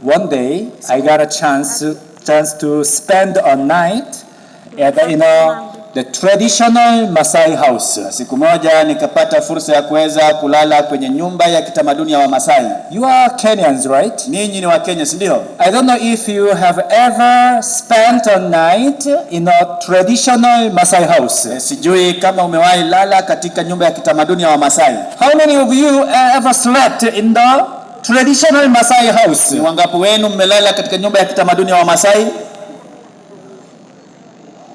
one day I got a chance to spend a night at the traditional Masai house. Siku moja nikapata fursa ya kuweza kulala kwenye nyumba ya kitamaduni ya Wamasai. You are Kenyans, right? Ninyi ni wa Kenya, si ndio? I don't know if you have ever spent a night in a traditional Masai house. Sijui kama umewahi lala katika nyumba ya kitamaduni ya Wamasai. How many of you ever slept in the traditional Masai house? Ni wangapi wenu mmelala katika nyumba ya kitamaduni ya Wamasai?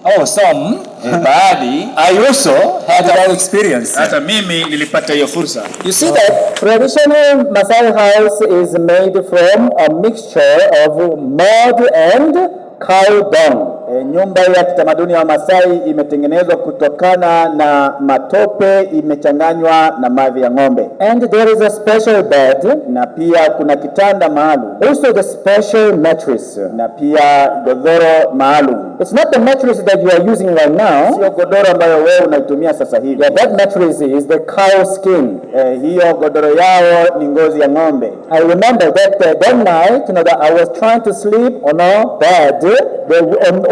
Oh, some. Baadhi. I also had that experience. Hata mimi nilipata hiyo fursa. You see that traditional Masai house is made from a mixture of mud and cow dung. Nyumba ya kitamaduni ya Masai imetengenezwa kutokana na matope imechanganywa na mavi ya ng'ombe. And there is a special bed, na pia kuna kitanda maalum. Also the special mattress, na pia godoro maalum. It's not the mattress that you are using right now. Sio godoro ambayo wewe unaitumia sasa hivi. Yeah, that mattress is the cow skin. Hiyo godoro yao ni ngozi ya ng'ombe. I remember that night, that I was trying to sleep on a bed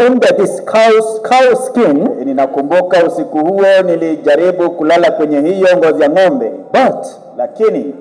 under this cow skin. Ninakumbuka usiku huo nilijaribu kulala kwenye hiyo ngozi ya ng'ombe. Lakini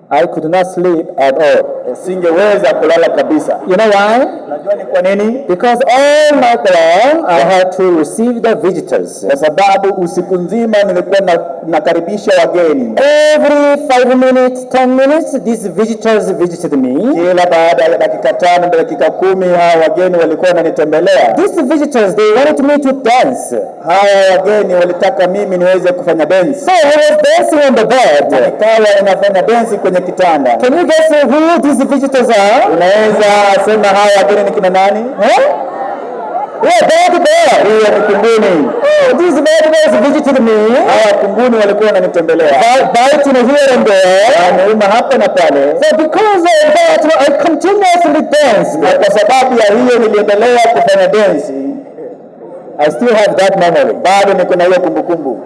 I could not sleep at all. Singeweza kulala kabisa. You know why? Unajua ni kwa nini? Because all night long I had to receive the visitors. Kwa sababu usiku nzima nilikuwa nakaribisha wageni. Every 5 minutes, 10 minutes, these visitors visited me. Kila baada ya dakika 5 na dakika 10 hao wageni walikuwa wananitembelea. These visitors, they wanted me to dance. Hao wageni walitaka mimi niweze kufanya dance. So I was dancing on the bed. Nikawa ninafanya dance kwenye kitanda. Can you guess who these visitors are? Unaweza sema hawa wageni ni kina nani? Bad bear. Huyo ni kunguni. These bad bears visited me. Hawa kunguni walikuwa wananitembelea. Biting here and there. Wanauma hapa na pale. So because of that, I continuously danced. Na kwa sababu ya hiyo niliendelea kufanya dance. I still have that memory. Bado niko na hiyo kumbukumbu.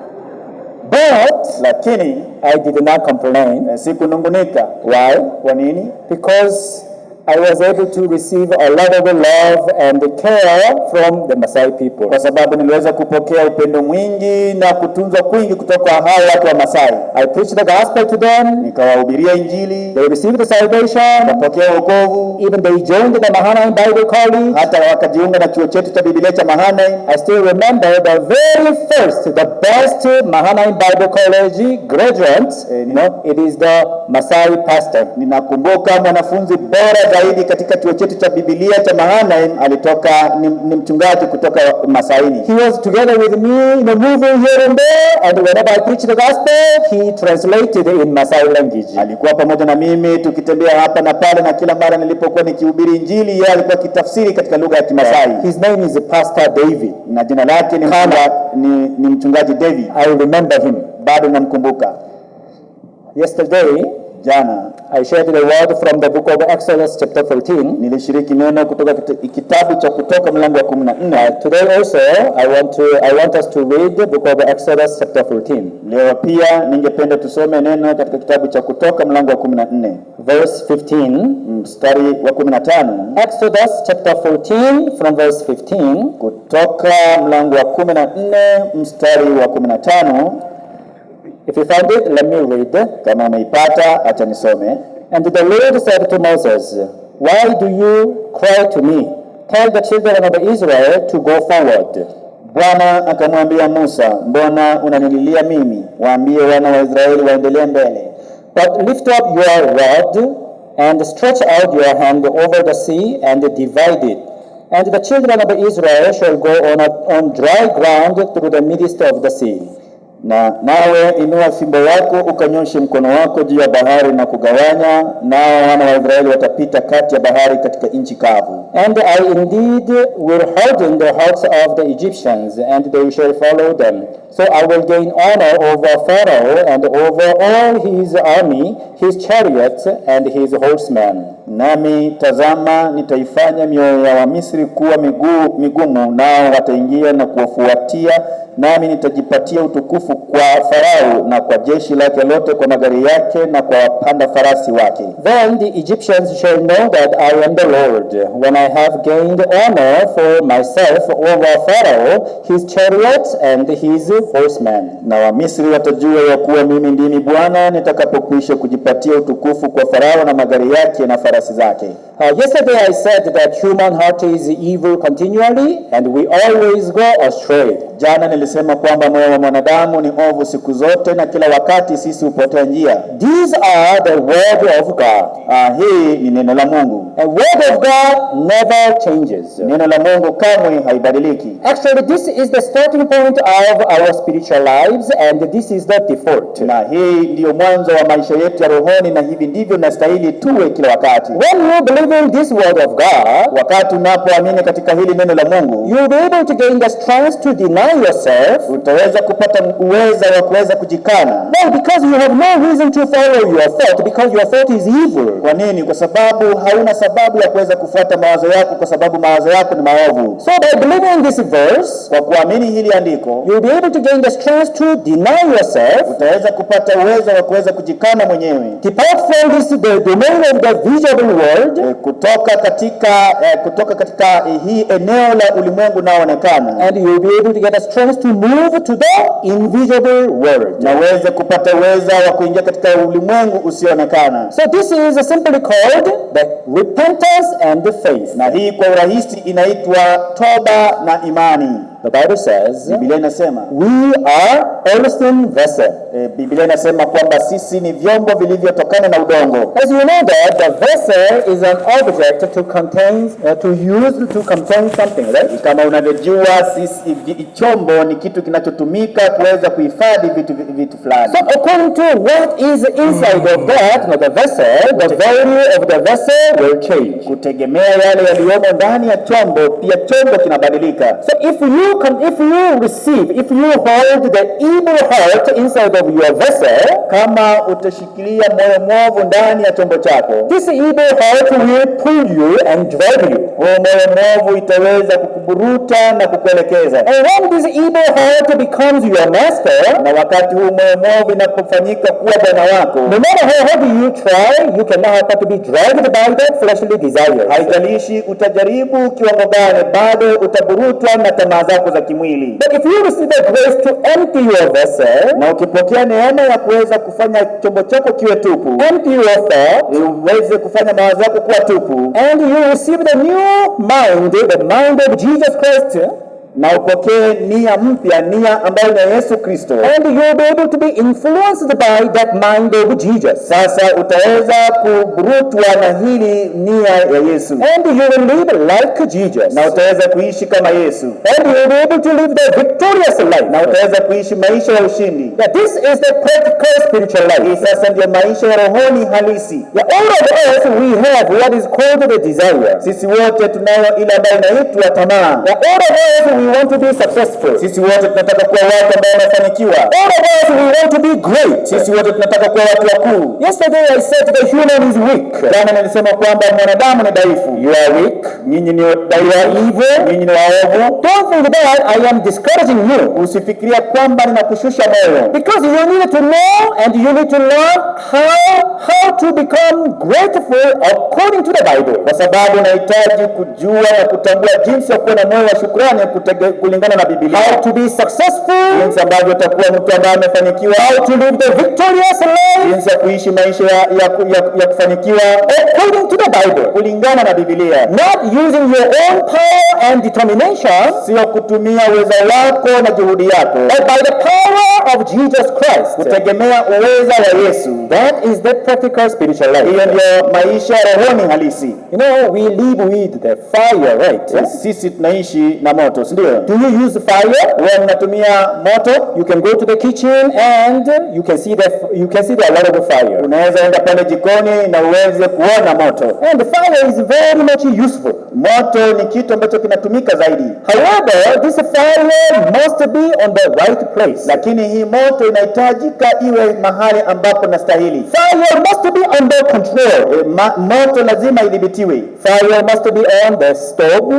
But lakini I did not complain. Sikunungunika. Why? Kwa nini? Because I was able to receive a lot of love and care from the Masai people. Kwa sababu niliweza kupokea upendo mwingi na kutunzwa kwingi kutoka hao watu wa Masai. I preached the gospel to them. Nikawahubiria Injili. They received the salvation. Wakapokea wokovu. Even they joined the Mahanaim Bible College. Hata wakajiunga na chuo chetu cha Biblia cha Mahanaim. I still remember the very first, the best Mahanaim Bible College graduate. It is the Masai pastor. Ninakumbuka mwanafunzi bora zaidi katika chuo chetu cha Biblia cha Mahanaim alitoka ni mchungaji kutoka Masaini. He was together with me in a movie here and there, and whenever I preached the gospel, he translated in Masai language. Alikuwa pamoja na mimi tukitembea hapa na pale, na kila mara nilipokuwa nikihubiri Injili yeye alikuwa kitafsiri katika lugha ya Kimasai. His name is Pastor David, na jina lake ni mchungaji David. I remember him. Bado namkumbuka. Yesterday, jana, I shared the word from the book of Exodus chapter 14. Nilishiriki neno kutoka kitabu cha Kutoka mlango wa 14. Today also I want us to read the book of Exodus chapter 14. Leo pia ningependa tusome neno katika kitabu cha Kutoka mlango wa 14. Verse 15, mstari wa 15. Exodus chapter 14 from verse 15. Kutoka mlango wa 14 mstari wa 15. If you found it, let me read. Kama umeipata, acha nisome. And the Lord said to Moses, "Why do you cry to me? Tell the children of Israel to go forward." Bwana akamwambia Musa, "Mbona unanililia mimi? Waambie wana wa Israeli waendelee mbele. But lift up your rod and stretch out your hand over the sea and divide it. And the children of Israel shall go on dry ground through the midst of the sea. Na nawe inua fimbo yako ukanyoshe mkono wako juu ya bahari na kugawanya, nao wana wa Israeli watapita kati ya bahari katika nchi kavu. And I indeed will harden the hearts of the Egyptians, and they shall follow them. So I will gain honor over Pharaoh and over all his army, his chariots and his horsemen. Nami tazama, nitaifanya mioyo ya Wamisri kuwa migumu, nao wataingia na kuwafuata nitawapatia, nami nitajipatia utukufu kwa Farao na kwa jeshi lake lote, kwa magari yake na kwa wapanda farasi wake. Then the Egyptians shall know that I am the Lord, when I have gained honor for myself over Pharaoh, his chariots and his horsemen. Na Wamisri watajua ya kuwa mimi ndimi Bwana, nitakapokwisha kujipatia utukufu kwa Farao na magari yake na farasi zake. Yesterday I said that human heart is evil continually and we always go astray. Jana nilisema kwamba moyo wa mwanadamu ni ovu siku zote na kila wakati sisi hupotea njia. These are the word of God. Hii ni neno la Mungu. A word of God never changes. Neno la Mungu kamwe haibadiliki. Actually, this is the starting point of our spiritual lives and this is the default. Na hii ndio mwanzo wa maisha yetu ya rohoni na hivi ndivyo nastahili tuwe kila wakati. When you believe in this word of God, wakati unapoamini katika hili neno la Mungu, you will be able to gain the strength to deny yourself. Utaweza kupata uwezo wa kuweza kujikana. No, because you have no reason to follow your thought, because your thought is evil. Kwa nini? Kwa sababu hauna sababu ya kuweza kufuata mawazo yako, kwa sababu mawazo yako ni maovu. So by believing in this verse, kwa kuamini hili andiko, you will be able to gain the strength to deny yourself. Utaweza kupata uwezo wa kuweza kujikana mwenyewe. Depart from this the domain of the visible world. Kutoka katika hii eneo la ulimwengu unaoonekana. And you will be able to get a strength to move to the invisible world. Na uweze kupata uwezo wa kuingia katika ulimwengu usioonekana. So this is simply called the repentance and the faith. Na hii kwa urahisi inaitwa toba na imani. The Bible says, Biblia inasema, we are earthen vessel. Biblia inasema kwamba sisi ni vyombo vilivyotokana na udongo. As you know that the vessel is an object to contain, to contain something, right? Kama unavyojua sisi chombo ni kitu kinachotumika kuweza kuhifadhi vitu fulani. So according to what is inside of that, the vessel, the value of the vessel will change. Kutegemea yale yaliyomo ndani ya chombo, pia chombo kinabadilika. So if you hold the evil heart inside of your vessel, kama utashikilia moyo mwovu ndani ya chombo chako, this evil heart will pull you and drive you. Moyo mwovu itaweza kukuburuta na kukuelekeza. And when this evil heart becomes your master, na wakati huu moyo mwovu inapofanyika kuwa bwana wako, no matter how hard you try, you cannot help but be dragged by that fleshly desire. Haijalishi utajaribu kiwango gani, bado utaburutwa na tamaa zako za kimwili. But if you receive the grace to empty your vessel, na ukipokea neema ya kuweza kufanya chombo chako kiwe tupu, empty your thought, uweze kufanya mawazo yako kuwa tupu, and you receive the new mind, the mind of Jesus Christ, na upokee nia mpya, nia ambayo ni Yesu Kristo, and you will be able to be influenced by that mind of Jesus. Sasa utaweza kuburutwa na hili nia ya Yesu, and you will live like Jesus, na utaweza kuishi kama Yesu, and you will be able to live the victorious life, na utaweza kuishi maisha ya ushindi. That this is the practical spiritual life. Hii sasa ndio maisha ya rohoni halisi. All of us we have what is called the desire. Sisi wote tunayo ile ambayo inaitwa tamaa. All of us we want to be successful. Sisi wote tunataka kuwa watu ambao wanafanikiwa. All of us we want to be great. Sisi wote tunataka kuwa watu wakuu. Yesterday I said the human is weak. Jana nilisema kwamba mwanadamu ni dhaifu. You are weak. Nyinyi ni dhaifu. You are evil. Nyinyi ni waovu. Don't think that I am discouraging you. Usifikiria kwamba ninakushusha moyo. Because you need to know and you need to learn how to become grateful according to the Bible. Kwa sababu unahitaji kujua na kutambua jinsi ya kuwa na moyo wa shukrani kulingana na Biblia. How to be successful, jinsi ambavyo utakuwa mtu ambaye amefanikiwa. How to live the victorious life, jinsi ya kuishi maisha ya kufanikiwa according to the Bible, kulingana na Biblia. Not using your own power and determination, sio kutumia uwezo wako na juhudi yako, but by the power of Jesus Christ, kutegemea uwezo wa Yesu. That is the practical spiritual life. Hiyo ndio maisha rohoni halisi. You know, we live with the fire, right? Yes. Sisi tunaishi na moto, ndio. Do you use fire? Wewe unatumia moto? You can go to the kitchen and you can see the a lot of fire. Unaweza enda pale jikoni na uweze kuona moto. And the fire is very much useful. Moto ni kitu ambacho kinatumika zaidi. However, this fire must be on the right place. Lakini hii moto inahitajika iwe mahali ambapo nastahili. Fire must be under control. Moto lazima idhibitiwe. Fire must be on the stove.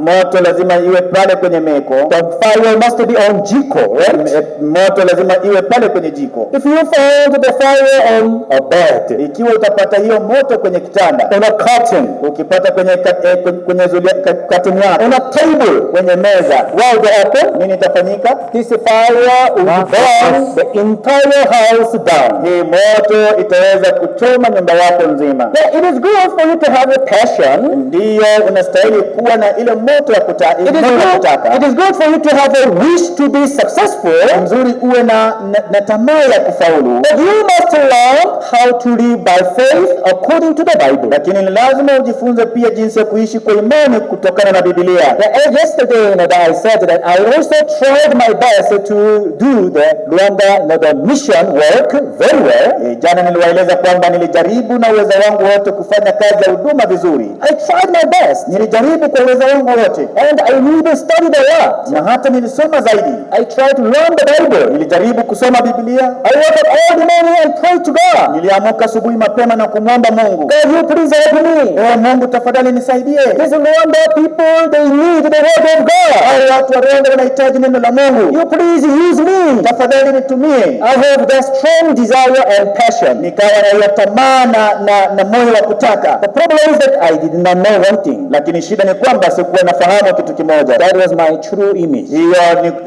Moto lazima iwe pale kwenye meko. The fire must be on jiko, right? Moto lazima iwe pale kwenye jiko. If you find the fire on a bed, ikiwa utapata hiyo moto kwenye kitanda, on a curtain, ukipata kwenye zulia curtain yako, on a table, kwenye meza, what will happen? Nini itafanyika? This fire will burn the entire house down. Hii moto itaweza kuchoma nyumba yako nzima. Yeah, it is good for you to have a passion. Ndiyo, unastahili kuwa na ile moto ya kutaka. It is good for you to have a wish to be successful. Nzuri uwe na tamaa ya kufaulu. But you must learn how to live by faith according to the Bible. Lakini lazima ujifunze pia jinsi ya kuishi kwa imani kutokana na Biblia. Yesterday, I said that I also tried my best to do the Rwanda, the mission work very well. Jana niliwaeleza kwamba nilijaribu na uwezo wangu wote kufanya kazi ya huduma vizuri. I tried my best. Nilijaribu kwa uwezo wangu wote. And I even studied a lot. Na hata nilisoma zaidi. I tried to learn the Bible. Nilijaribu kusoma Biblia. I woke up all the morning and prayed to God. Niliamka asubuhi mapema na kumwomba Mungu. God, you please help me. Mungu tafadhali nisaidie. These Rwanda people, they need the word of God. Hao watu wa Rwanda wanahitaji neno la Mungu. You please use me. Tafadhali nitumie. I have that strong desire and passion. Nikawa na hiyo tamaa na moyo wa kutaka. The problem is that I did not know one thing. Lakini shida ni kwamba sikuwa nafahamu kitu kimoja. That was my true image. Hiyo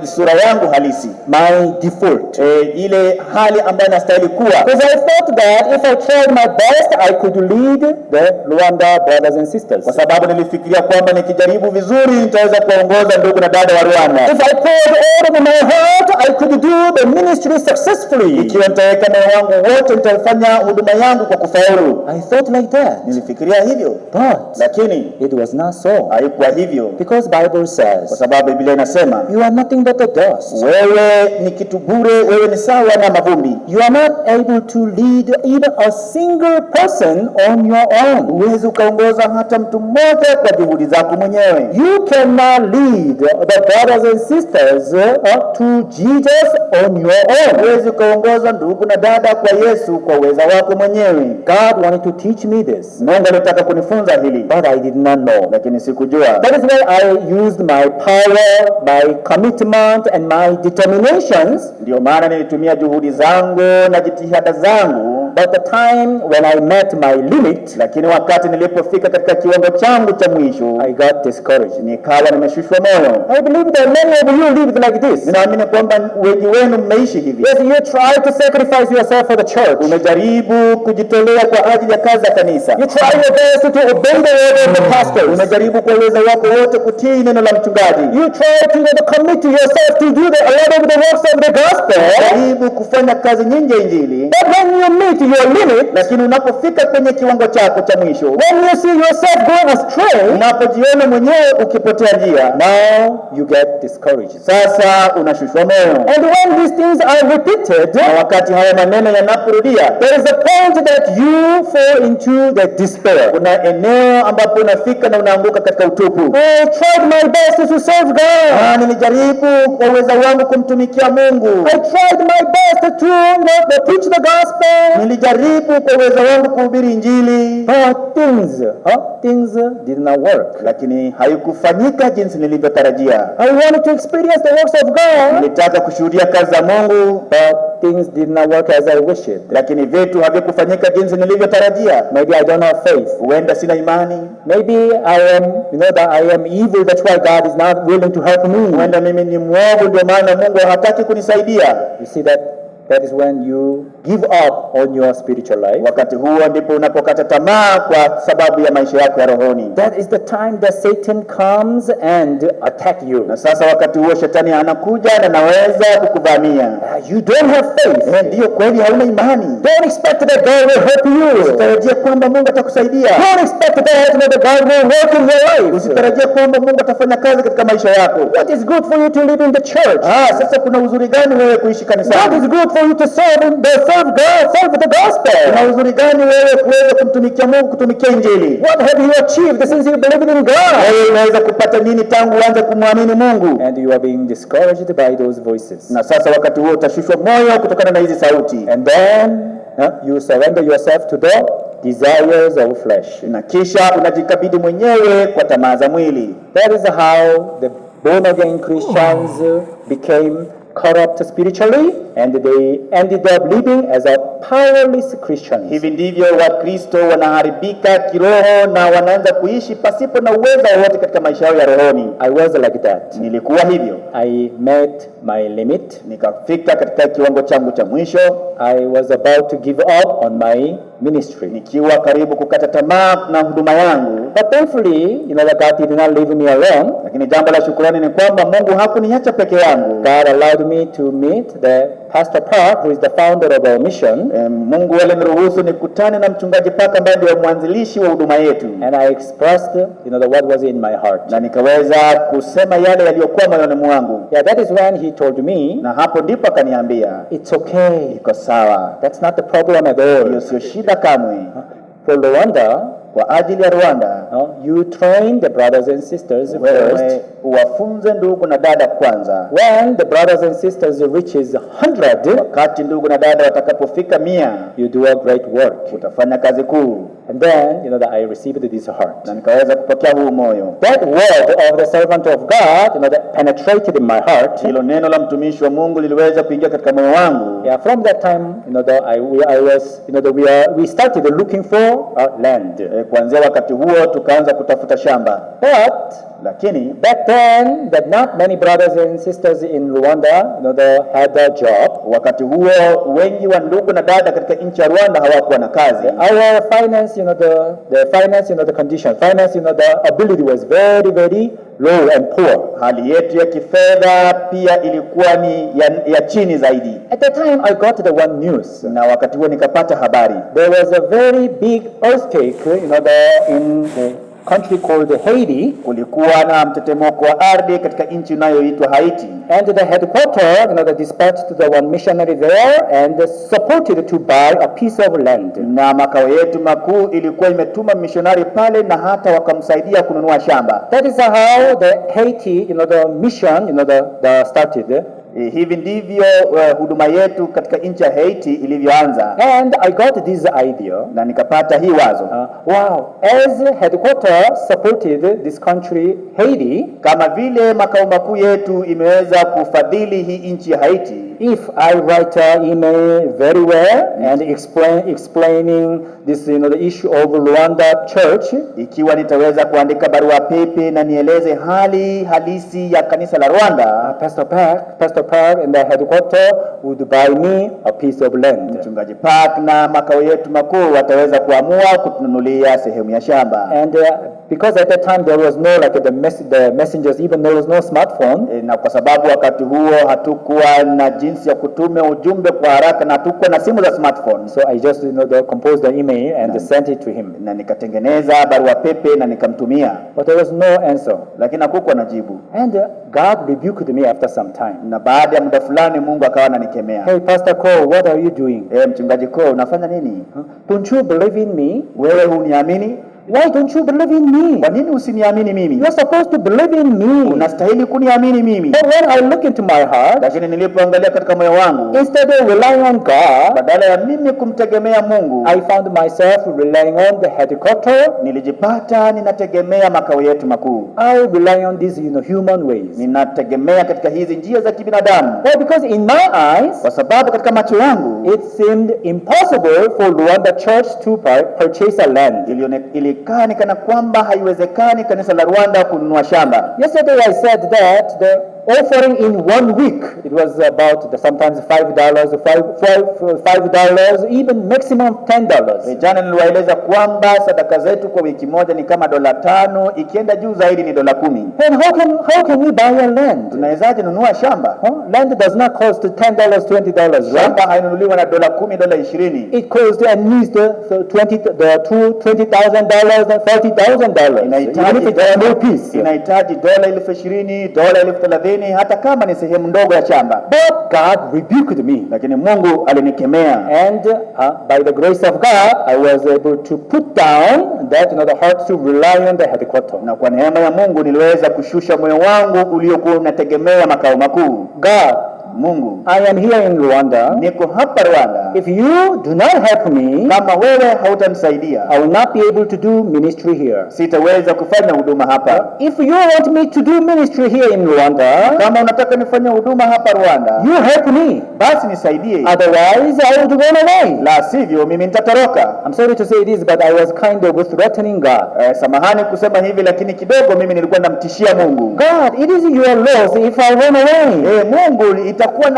ni sura yangu halisi. My default. Ile hali ambayo nastahili kuwa. Because I thought that if I tried my best, I could lead the Rwanda brothers and sisters. Kwa sababu nilifikiria kwamba nikijaribu vizuri nitaweza kuongoza ndugu na dada wa Rwanda. If I poured all of my heart, I could do the ministry successfully. Ikiwa nitaweka moyo wangu wote, nitafanya huduma yangu kwa kufaulu. I thought like that. Nilifikiria hivyo. But lakini it was not so. Haikuwa hivyo. Because Bible says, kwa sababu Biblia inasema, you are nothing but the dust. Wewe ni kitu bure, wewe ni sawa na mavumbi. You are not able to lead even a single person on your own. Huwezi ukaongoza hata mtu mmoja kwa juhudi zako mwenyewe. You cannot lead the brothers and sisters to Jesus on your own. Huwezi ukaongoza ndugu na dada kwa Yesu kwa uweza wako mwenyewe. God wanted to teach me this. Mungu alitaka kunifunza hili, but I did not know. Lakini sikujua. That is why I used my power, my commitment and my determinations. Ndio maana nilitumia juhudi zangu na jitihada zangu. But the time when I met my limit, lakini wakati nilipofika katika kiwango changu cha mwisho, I got discouraged. Nikawa nimeshushwa moyo. I believe that many of you lived like this. Ninaamini kwamba wengi wenu mmeishi hivi. Yes, you try to sacrifice yourself for the church. Umejaribu kujitolea kwa ajili ya kazi ya kanisa. You try your best to obey the word of the pastor. Umejaribu kwa uwezo wako wote kutii neno la mchungaji. You try to commit yourself to do a lot of the works of the gospel. Jaribu kufanya kazi nyingi ya Injili. But when you meet your limit, lakini unapofika kwenye kiwango chako cha mwisho, when you see yourself going astray, unapojiona mwenyewe ukipotea njia, now you get discouraged. Sasa unashushwa moyo. And when these things are repeated, na wakati haya maneno yanaporudia, there is a point that you fall into the despair. Kuna eneo ambapo unafika na unaanguka katika utupu. I tried my best to serve God. Nilijaribu kwa uwezo wangu kumtumikia Mungu. I tried my best to preach the gospel. Nilijaribu kwa uwezo wangu kuhubiri Injili. But things did not work. Lakini haikufanyika jinsi nilivyotarajia. I wanted to experience the works of God. Nilitaka kushuhudia kazi za Mungu. But things did not work as I wished. Lakini vitu havikufanyika jinsi nilivyotarajia. Maybe I don't have faith. Huenda sina imani. Maybe I am, that I am evil. That's why God is not willing to help me. Huenda mimi ni mwovu, ndio maana Mungu hataki kunisaidia. You see that is when you give up on your spiritual life. Wakati huo ndipo unapokata tamaa kwa sababu ya maisha yako ya rohoni. That is the time that Satan comes and attack you. Na sasa wakati huo shetani anakuja na anaweza kukuvamia. You don't have faith. Ndio kweli hauna imani. Don't expect that God will help you. Usitarajie kwamba Mungu atakusaidia. Don't expect that God will work in your life. Usitarajie kwamba Mungu atafanya kazi katika maisha yako. What is good for you to live in the church? Sasa kuna uzuri gani wewe kuishi kanisani? What is good for you to serve in the serve God, serve the gospel? Una uzuri gani wewe kuweza kumtumikia Mungu, kutumikia Injili? What have you achieved since you believed in God? Wewe unaweza kupata nini tangu uanze kumwamini Mungu? And you are being discouraged by those voices. Na sasa wakati huo utashushwa moyo kutokana na hizi sauti. And then you surrender yourself to the desires of flesh. Na kisha unajikabidhi mwenyewe kwa tamaa za mwili. That is how the born again Christians became corrupt spiritually, and they ended up living as a powerless Christians. Hivi ndivyo Wakristo wanaharibika kiroho na wanaanza kuishi pasipo na uwezo wowote katika maisha yao ya rohoni. I was like that. Nilikuwa hivyo. I met my limit. Nikafika katika kiwango changu cha mwisho. I was about to give up on my ministry. Nikiwa karibu kukata tamaa na huduma yangu. But thankfully, that God did not leave me alone. Lakini jambo la shukrani ni kwamba Mungu hakuniacha peke yangu. God allowed me to meet the Pastor Park, who is the founder of our mission. Mungu aliniruhusu nikutane na mchungaji Park ambaye ndiye mwanzilishi wa huduma yetu. And I expressed, what was in my heart. Na nikaweza kusema yale yaliyokuwa moyoni mwangu. Yeah, that is when he told me. Na hapo ndipo akaniambia, it's okay. Iko sawa. That's not the problem at all. Hiyo sio shida kamwe. For Rwanda, kwa ajili ya Rwanda, you train the brothers and sisters first. Uwafunze ndugu na dada kwanza. When the brothers and sisters reaches 100, wakati ndugu na dada watakapofika 100, you do a great work. Utafanya kazi kuu. And then, that I received this heart. Na nikaweza kupokea huu moyo. That word of the servant of God, that penetrated in my heart. Hilo neno la mtumishi wa Mungu liliweza kuingia katika moyo wangu. Yeah, from that time, we started looking for land. Kuanzia wakati huo tukaanza kutafuta shamba. But lakini back then, that not many brothers and sisters in Rwanda, they had a job. Wakati huo wengi wa ndugu na dada katika nchi ya Rwanda hawakuwa na kazi. Our finance, the finance, the condition, finance, the ability was very, very low and poor. Hali yetu ya kifedha pia ilikuwa ni ya chini zaidi. At that time, I got the one news. Na wakati huo nikapata habari. There was a very big earthquake, in the country called Haiti. Kulikuwa na mtetemeko wa ardhi katika nchi inayoitwa Haiti. And the headquarters, they dispatched the one missionary there and supported to buy a piece of land. Na makao yetu makuu ilikuwa imetuma missionary pale na hata wakamsaidia kununua shamba. That is how the Haiti, the mission, the started. Hivi ndivyo huduma yetu katika nchi ya Haiti ilivyoanza. And I got this idea. Na nikapata hii wazo. Wow, as headquarters supported this country Haiti, kama vile makao makuu yetu imeweza kufadhili hii nchi ya Haiti. If I write an email very well and explaining this, the issue of Rwanda church, ikiwa nitaweza kuandika barua pepe na nieleze hali halisi ya kanisa la Rwanda, Pastor Park and the headquarters would buy me a piece of land. Mchungaji Park na makao yetu makuu wataweza kuamua kutununulia sehemu ya shamba. And because at that time there was no the messengers, even there was no smartphone. Na kwa sababu wakati huo hatukuwa na jinsi ya kutuma ujumbe kwa haraka na hatukuwa na simu za smartphone. So I just composed the email and sent it to him. Na nikatengeneza barua pepe na nikamtumia. But there was no answer. Lakini hakukuwa na jibu. And God rebuked me after some time. Na baada ya muda fulani Mungu akawa ananikemea. Hey Pastor Cole, what are you doing? Mchungaji Cole, unafanya nini? Don't you believe in me? Wewe huniamini? Why don't you believe in me? Kwa nini usiniamini mimi? You're supposed to believe in me. Unastahili kuniamini mimi. But when I look into my heart, lakini nilipoangalia katika moyo wangu, instead of relying on God, badala ya mimi kumtegemea Mungu, I found myself relying on the headquarters. Nilijipata ninategemea makao yetu makuu. I rely on these human ways. Ninategemea katika hizi njia za kibinadamu. Well, because in my eyes, kwa sababu katika macho yangu, it seemed impossible for Rwanda church to purchase a land. Ilikaa kana kwamba haiwezekani kanisa la Rwanda kununua shamba. Yesterday I said that the offering in 1 week, it was about sometimes $5, even maximum $10. Jana niliwaeleza kwamba sadaka zetu kwa wiki moja ni kama $5, ikienda juu zaidi ni $10. And how can we buy a land? Tunawezaje nunua shamba? Land does not cost $10, $20, right? Shamba hainunuliwa na $10, $20. It costs at least $20,000, $30,000. Inahitaji $20,000, $20,000, $30,000. lakini hata kama ni sehemu ndogo ya shamba, But God rebuked me. lakini Mungu alinikemea. And by the grace of God, I was able to put down that the heart to rely on the headquarters. Na kwa neema ya Mungu niliweza kushusha moyo wangu uliokuwa unategemea makao makuu. God, Mungu, I am here in Rwanda. niko hapa Rwanda. If you do not help me, Kama wewe hautanisaidia, I will not be able to do ministry here. sitaweza kufanya huduma hapa. If you want me to do ministry here in Rwanda, Kama unataka nifanye huduma hapa Rwanda, you help me. basi nisaidie. Otherwise, I would run away. La sivyo mimi nitatoroka. I'm sorry to say this, but I was kind of threatening God. Samahani kusema hivi, lakini kidogo mimi nilikuwa namtishia Mungu. God, it is your loss if I run away. Mungu, itakuwa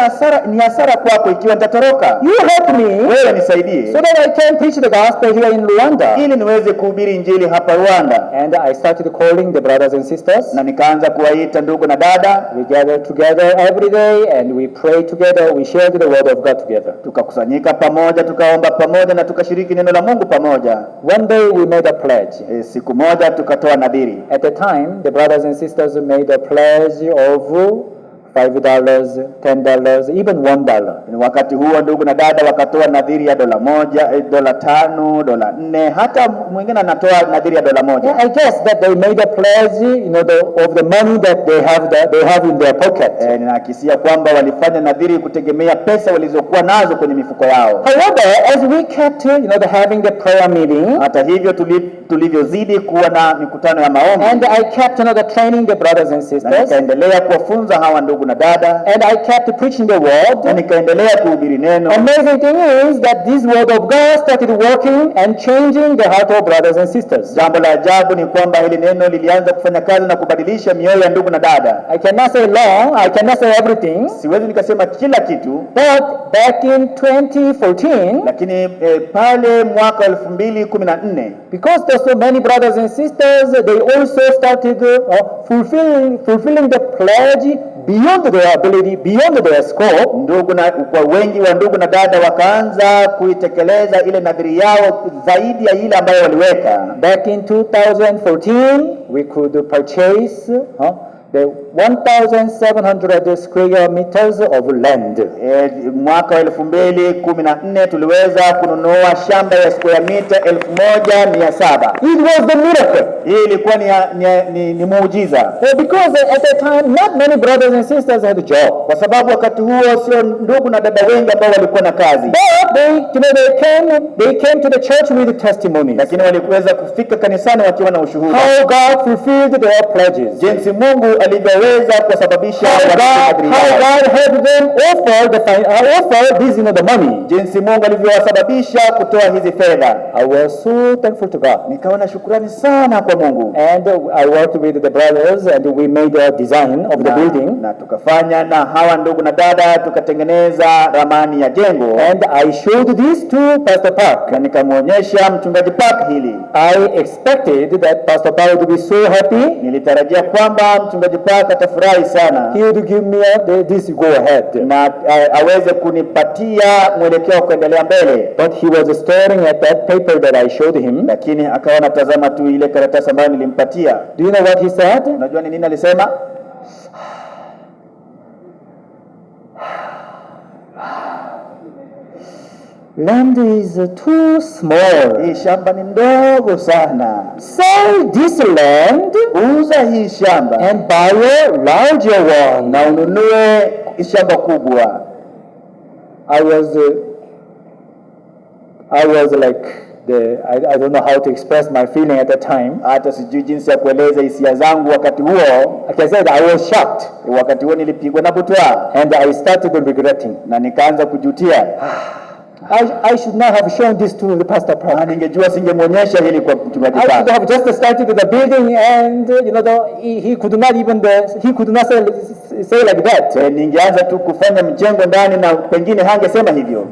ni hasara kwako ikiwa nitatoroka. You help me Wewe nisaidie, so that I can preach the gospel here in Rwanda. ili niweze kuhubiri injili hapa Rwanda. And I started calling the brothers and sisters. Na nikaanza kuwaita ndugu na dada. We gather together every day and we pray together. We share the word of God together. Tukakusanyika pamoja, tukaomba pamoja na tukashiriki neno la Mungu pamoja. One day we made a pledge. Siku moja tukatoa nadhiri. At the time, the brothers and sisters made a pledge of $5, $10, even $1. Wakati huo ndugu na dada wakatoa nadhiri ya $1, $5, $4, hata mwingine anatoa nadhiri ya $1. Yeah, I guess that they made a pledge, of the money that they have in their pocket. Ninahakisia kwamba walifanya nadhiri kutegemea pesa walizokuwa nazo kwenye mifuko yao. However, as we kept, having the prayer meeting, hata hivyo tulivyozidi kuwa na mikutano ya maombi, and I kept, training the brothers and na sisters, nikaendelea kuwafunza hawa ndugu na dada, and I kept preaching the word. na nikaendelea kuhubiri neno. Amazing thing is that this word of God started working and changing the heart of brothers and sisters. Jambo la ajabu ni kwamba hili neno lilianza kufanya kazi na kubadilisha mioyo ya ndugu na dada. I cannot say long, I cannot say everything. Siwezi nikasema kila kitu, But back in 2014, lakini pale mwaka 2014, because there's so many brothers and sisters, they also started fulfilling the pledge beyond their ability, beyond their scope. Kwa wengi wa ndugu na dada wakaanza kuitekeleza ile nadhiri yao zaidi ya ile ambayo waliweka. Back in 2014, we could purchase the 1,700 square meters of land. Mwaka 2014 tuliweza kununua shamba ya square mita 1,700. It was the miracle. Hii ilikuwa ni muujiza. Because at that time, not many brothers and sisters had a job. Kwa sababu wakati huo sio ndugu na dada wengi ambao walikuwa na kazi. But they came to the church with testimonies. Lakini waliweza kufika kanisani wakiwa na ushuhuda. How God fulfilled their pledges. Jinsi Mungu alivyoweza kusababisha how God helped them offer this, the money. Jinsi Mungu alivyowasababisha kutoa hizi fedha. I was so thankful to God. Nikaona shukrani sana kwa Mungu. And I worked with the brothers and we made a design of the building. Na tukafanya na hawa ndugu na dada tukatengeneza ramani ya jengo. And I showed this to Pastor Park. Na nikamwonyesha mchungaji Park hili. I expected that Pastor Park would be so happy. Nilitarajia kwamba mchungaji Park atafurahi sana. He would give me this go ahead. Na aweze kunipatia mwelekeo kuendelea mbele. But he was staring at that paper that I showed him. Lakini akawa anatazama tu ile karatasi ambayo nilimpatia. Do you know what he said? Unajua ni nini alisema? Land is too small. Hii shamba ni ndogo sana. Sell this land, uza hii shamba, and buy a larger one. Na ununue shamba kubwa. I was like I don't know how to express my feeling at that time. Hata sijui jinsi ya kueleza hisia zangu wakati huo. Like I said, I was shocked. Wakati huo nilipigwa na butwa. And I started regretting. Na nikaanza kujutia. I should not have shown this to the Pastor Park. Ningejua singemwonyesha hili kwa mchungaji Park. I should have just started the building and he could not even say like that. Ningeanza tu kufanya mjengo ndani na pengine hangesema hivyo.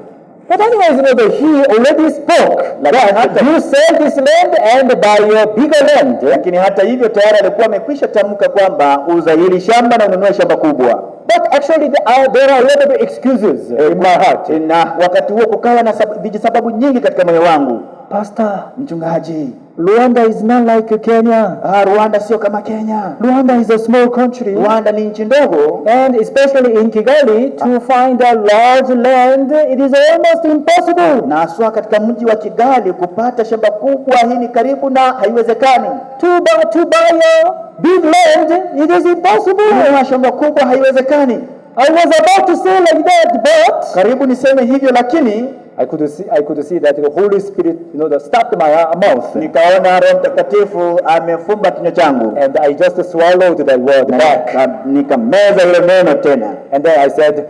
But anyways, he already spoke that you sell this land and buy a bigger land. Lakini hata hivyo tayari alikuwa amekwisha tamka kwamba uza hili shamba na ununue shamba kubwa. But actually there are a lot of excuses in my heart. Na wakati huo kukawa na sababu nyingi katika moyo wangu. Pastor, mchungaji, Rwanda is not like Kenya. Rwanda sio kama Kenya. Rwanda is a small country. Rwanda ni nchi ndogo. And especially in Kigali, to find a large land, it is almost impossible. Na haswa katika mji wa Kigali kupata shamba kubwa, hii ni karibu na haiwezekani. To buy a big land, it is impossible. Kununua shamba kubwa haiwezekani. I was about to say like that, but karibu niseme hivyo, lakini I could see that the Holy Spirit, stopped my mouth. Nikaona Roho Mtakatifu amefumba kinywa changu. And I just swallowed that word back. Nikameza ile neno tena. And then I said,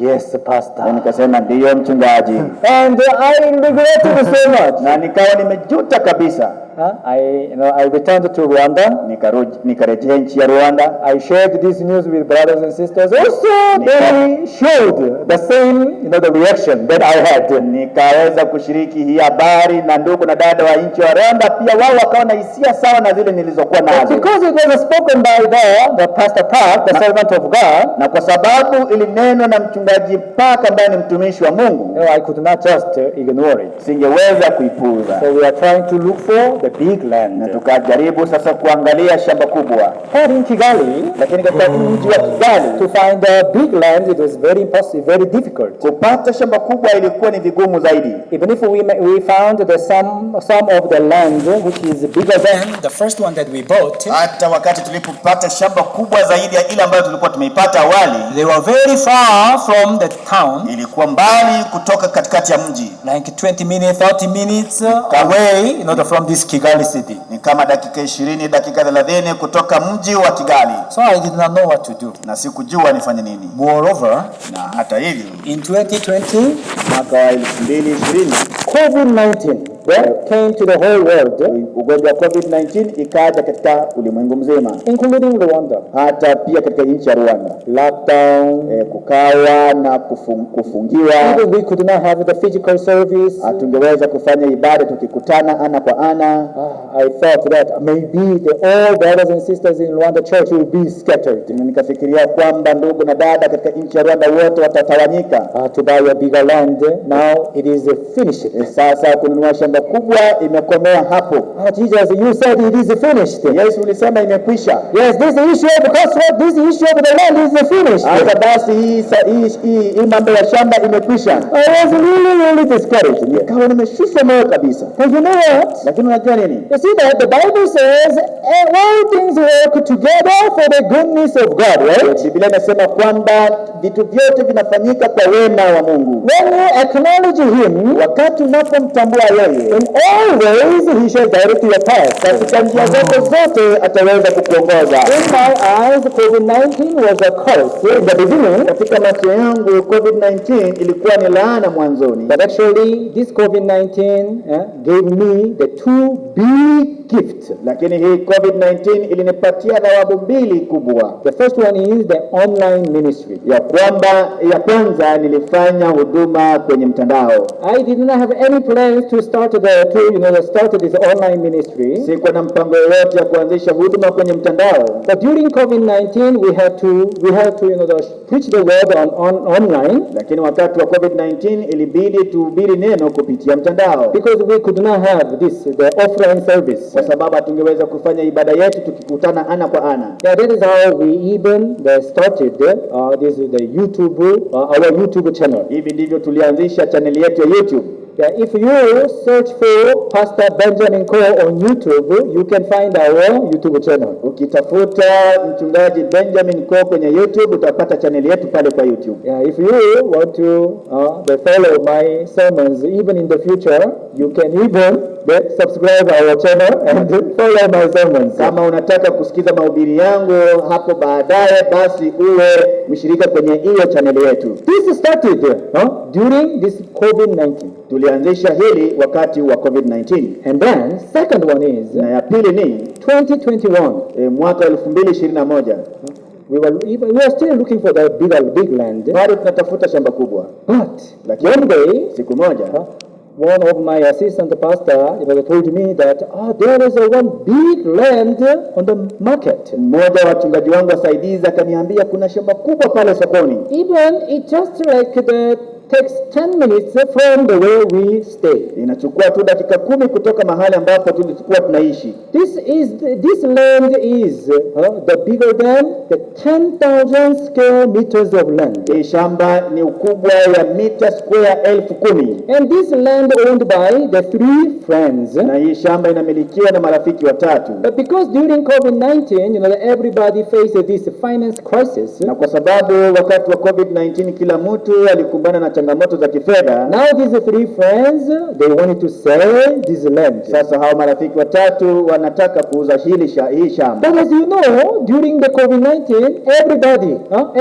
yes, Pastor. Nikasema ndiyo mchungaji. And I regretted so much. Na nikawa nimejuta kabisa. I returned to Rwanda. Nikarejea nchi ya Rwanda. I shared this news with brothers and sisters. Also, they showed the same, the reaction that I had. Nikaweza kushiriki hii habari na ndugu na dada wa nchi wa Rwanda, pia wao wakawa na hisia sawa na zile nilizokuwa nazo. Because it was spoken by the Pastor Park, the servant of God. Na kwa sababu ili neno na mchungaji Park ambaye ni mtumishi wa Mungu, I could not just ignore it. Singeweza kuipuuza. So we are trying to look for the big land. Na tukajaribu sasa kuangalia shamba kubwa. But in Kigali, lakini katika mji wa Kigali, to find a big land, it was very impossible, very difficult. Kupata shamba kubwa ilikuwa ni vigumu zaidi. Even if we found the some of the land which is bigger than the first one that we bought. Hata wakati tulipopata shamba kubwa zaidi ya ile ambayo tulikuwa tumeipata awali, they were very far from the town. Ilikuwa mbali kutoka katikati ya mji. Like 20 minutes, 30 minutes away, from this Kigali city. Ni kama dakika 20, dakika 30 kutoka mji wa Kigali. So I did not know what to do. Na sikujua nifanye nini. Moreover, na hata hivyo, in 2020, mwaka wa 2020, COVID-19 came to the whole world. Ugonjwa wa COVID-19 ikaja katika ulimwengu mzima, including Rwanda. Hata pia katika nchi ya Rwanda. Lockdown, kukawa na kufungiwa. Even we could not have the physical service. Hatungeweza kufanya ibada tukikutana ana kwa ana. I thought that maybe all brothers and sisters in Rwanda church will be scattered. Nikafikiria kwamba ndugu na dada katika nchi ya Rwanda wote watatawanyika. To buy a bigger land. Now it is finished. Sasa kununua shamba kubwa imekomea hapo. Jesus, you said it is finished. Yesu ulisema imekwisha. Yes, this issue of the land is finished. Hata basi hii mambo ya shamba imekwisha. I was really discouraged. Nikawa nimeshusha moyo kabisa. But you know what? Lakini unajua nini? You see that the Bible says all things work together for the goodness of God, right? Biblia inasema kwamba vitu vyote vinafanyika kwa wema wa Mungu. When you acknowledge him, wakati unapomtambua yeye, in all ways he shall direct your path. Katika njia zako zote ataweza kukuongoza. In my eyes, COVID-19 was a curse in the beginning. Katika macho yangu COVID-19 ilikuwa ni laana mwanzoni. But actually this COVID-19 gave me the two big gifts. Lakini hii COVID-19 ilinipatia thawabu mbili kubwa. The first one is the online ministry. Ya kwanza nilifanya huduma kwenye mtandao. I did not have any plans to start this online ministry. Sikuwa na mpango yoyote ya kuanzisha huduma kwenye mtandao. But during COVID-19 we had to preach the word online. Lakini wakati wa COVID-19 ilibidi tuhubiri neno kupitia mtandao. Because we could not have the offline service. Kwa sababu hatungeweza kufanya ibada yetu tukikutana ana kwa ana. Yeah, that is how we even started the YouTube, our YouTube channel. Hivi ndivyo tulianzisha channel yetu ya YouTube. Yeah, if you search for Pastor Benjamin Cole on YouTube, you can find our YouTube channel. Ukitafuta mchungaji Benjamin Cole kwenye YouTube utapata channel yetu pale kwa YouTube. Yeah, if you want to follow my sermons even in the future, you can even subscribe our channel and follow my sermons. Kama unataka kusikiza mahubiri yangu hapo baadaye, basi uwe mshirika kwenye hiyo channel yetu. This started during this COVID-19. Tulianzisha hili wakati wa COVID-19. And then second one is, na ya pili ni 2021. Mwaka 2021. We were still looking for the big land. Bado tunatafuta shamba kubwa. But one day, siku moja, one of my assistant pastor told me that there is one big land on the market. Mmoja wa wachungaji wangu wasaidizi akaniambia kuna shamba kubwa pale sokoni. Even it just like the takes 10 minutes from the way we stay. Inachukua tu dakika 10 kutoka mahali ambapo tulikuwa tunaishi. This land is the bigger than the 10,000 square meters of land. Hii shamba ni ukubwa ya mita square 10,000. And this land owned by the 3 friends. Na hii shamba inamilikiwa na marafiki watatu. But because during COVID-19, everybody faced this finance crisis. Na kwa sababu wakati wa COVID-19 kila mtu alikumbana na changamoto za kifedha. Now these 3 friends, they wanted to sell this land. Sasa hao marafiki watatu wanataka kuuza hii shamba. But as you know, during the COVID-19,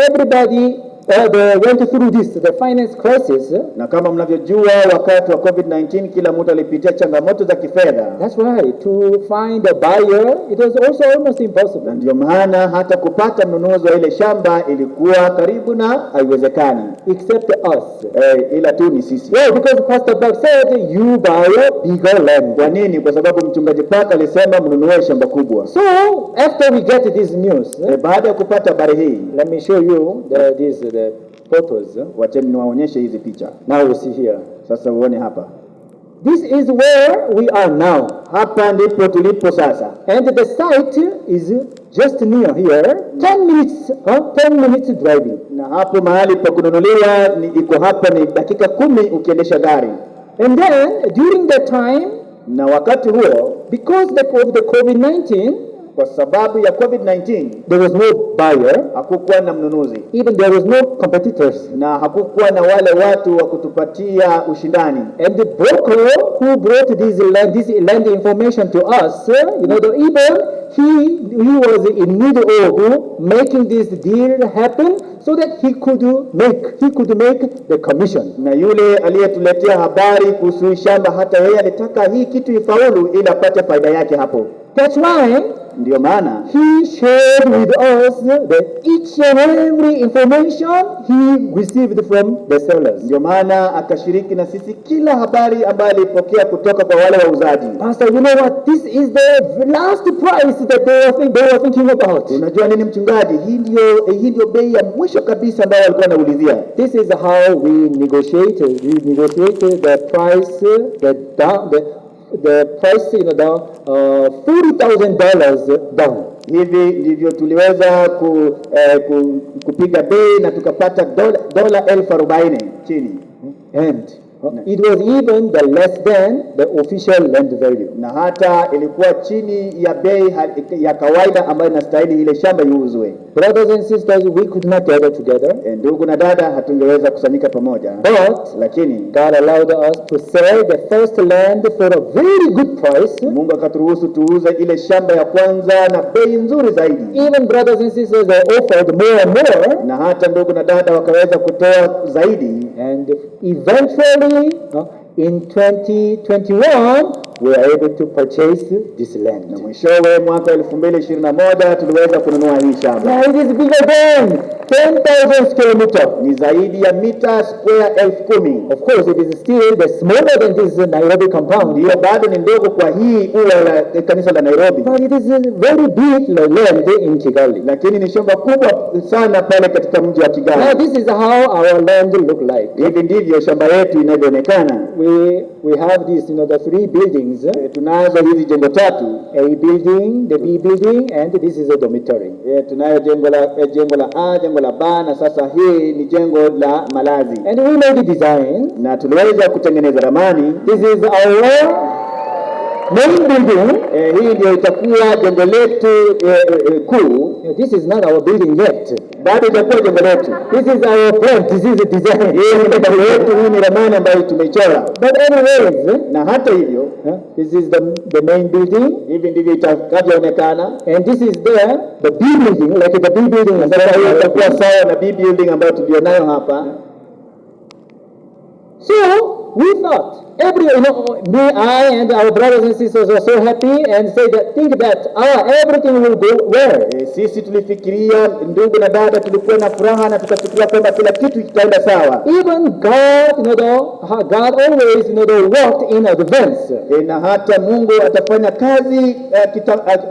everybody they went through the finance crisis. Na kama mnavyojua wakati wa COVID-19 kila mtu alipitia changamoto za kifedha. That's why to find a buyer it was also almost impossible. Ndio maana hata kupata mnunuzi wa ile shamba ilikuwa karibu na haiwezekani. Except us. Ila tu ni sisi. Yeah, because Pastor Buck said you buy a bigger land. Kwa nini? Kwa sababu mchungaji Park alisema mnunue shamba kubwa. So after we get this news, baada ya kupata habari hii, let me show you the photos. Wacha niwaonyeshe hizi picha. Now you see here. Sasa uone hapa. This is where we are now. Hapa ndipo tulipo sasa. And the site is just near here. 10 minutes driving. Na hapo mahali pa kununuliwa iko hapa ni dakika 10 ukiendesha gari. And then during that time, na wakati huo, because of the COVID-19, kwa sababu ya COVID-19, there was no buyer, hakukuwa na mnunuzi, even there was no competitors, na hakukuwa na wale watu wa kutupatia ushindani. And the broker who brought this land information to us, even he was in need of making this deal happen so that he could make the commission. Na yule aliyetuletea habari kuhusu shamba, hata yeye alitaka hii kitu ifaulu ili apate faida yake hapo. That's why ndio maana he shared with us each and every information he received from the sellers. Ndio maana akashiriki na sisi kila habari ambayo alipokea kutoka kwa wale wauzaji. Pastor, you know what? This is the last price that they were thinking about. Unajua nini mchungaji? Hii ndio bei ya mwisho kabisa ambayo walikuwa wanaulizia. This is how we negotiated the price, the price, down $40,000 down. Hivi ndivyo tuliweza kupiga bei na tukapata dola 40,000 chini. And it was even less than the official land value. Na hata ilikuwa chini ya bei ya kawaida ambayo inastahili ile shamba iuzwe. Brothers and sisters, we could not gather together. Ndugu na dada, hatungeweza kusanyika pamoja. Lakini God allowed us to sell the first land for a very good price. Mungu akaturuhusu tuuze ile shamba ya kwanza na bei nzuri zaidi. Even brothers and sisters, they offered more and more. Na hata ndugu na dada wakaweza kutoa zaidi. And eventually, in 2021, we were able to purchase this land. Na mwishowe mwaka 2021 tuliweza kununua hii shamba. Now it is bigger than 10,000 square meters. Ni zaidi ya mita square 10,000. Of course, it is still smaller than this Nairobi compound. Hiyo bado ni ndogo kwa hii ua la kanisa la Nairobi. But it is a very big land in Kigali. Lakini ni shamba kubwa sana pale katika mji wa Kigali. Now this is how our land look like. Hivi ndivyo shamba yetu inavyoonekana. We have this, the 3 buildings. Tunazo hizi jengo 3. A building, the B building, and this is a dormitory. Tunayo jengo la A, jengo la B, na sasa hii ni jengo la malazi. And we made the design. Na tuliweza kutengeneza ramani. This is our main building. Hii ndio itakuwa jengo letu kuu. This is not our building yet. Bado itakuwa jengo letu. This is our plan. This is the design. Hii ni jengo letu, hii ni ramani ambayo tumeichora. But anyways, na hata hivyo, this is the main building. Hivi ndivyo itakavyoonekana. And this is the B building, like the B building. Sasa hiyo itakuwa sawa na B building ambayo tulionayo hapa. So we thought, I and our brothers and sisters are so happy and think that everything will go well. Sisi tulifikiria, ndugu na dada, tulikuwa na furaha na tukafikiria kwamba kila kitu kitaenda sawa. Even God, God always, worked in advance. Na hata Mungu atafanya kazi,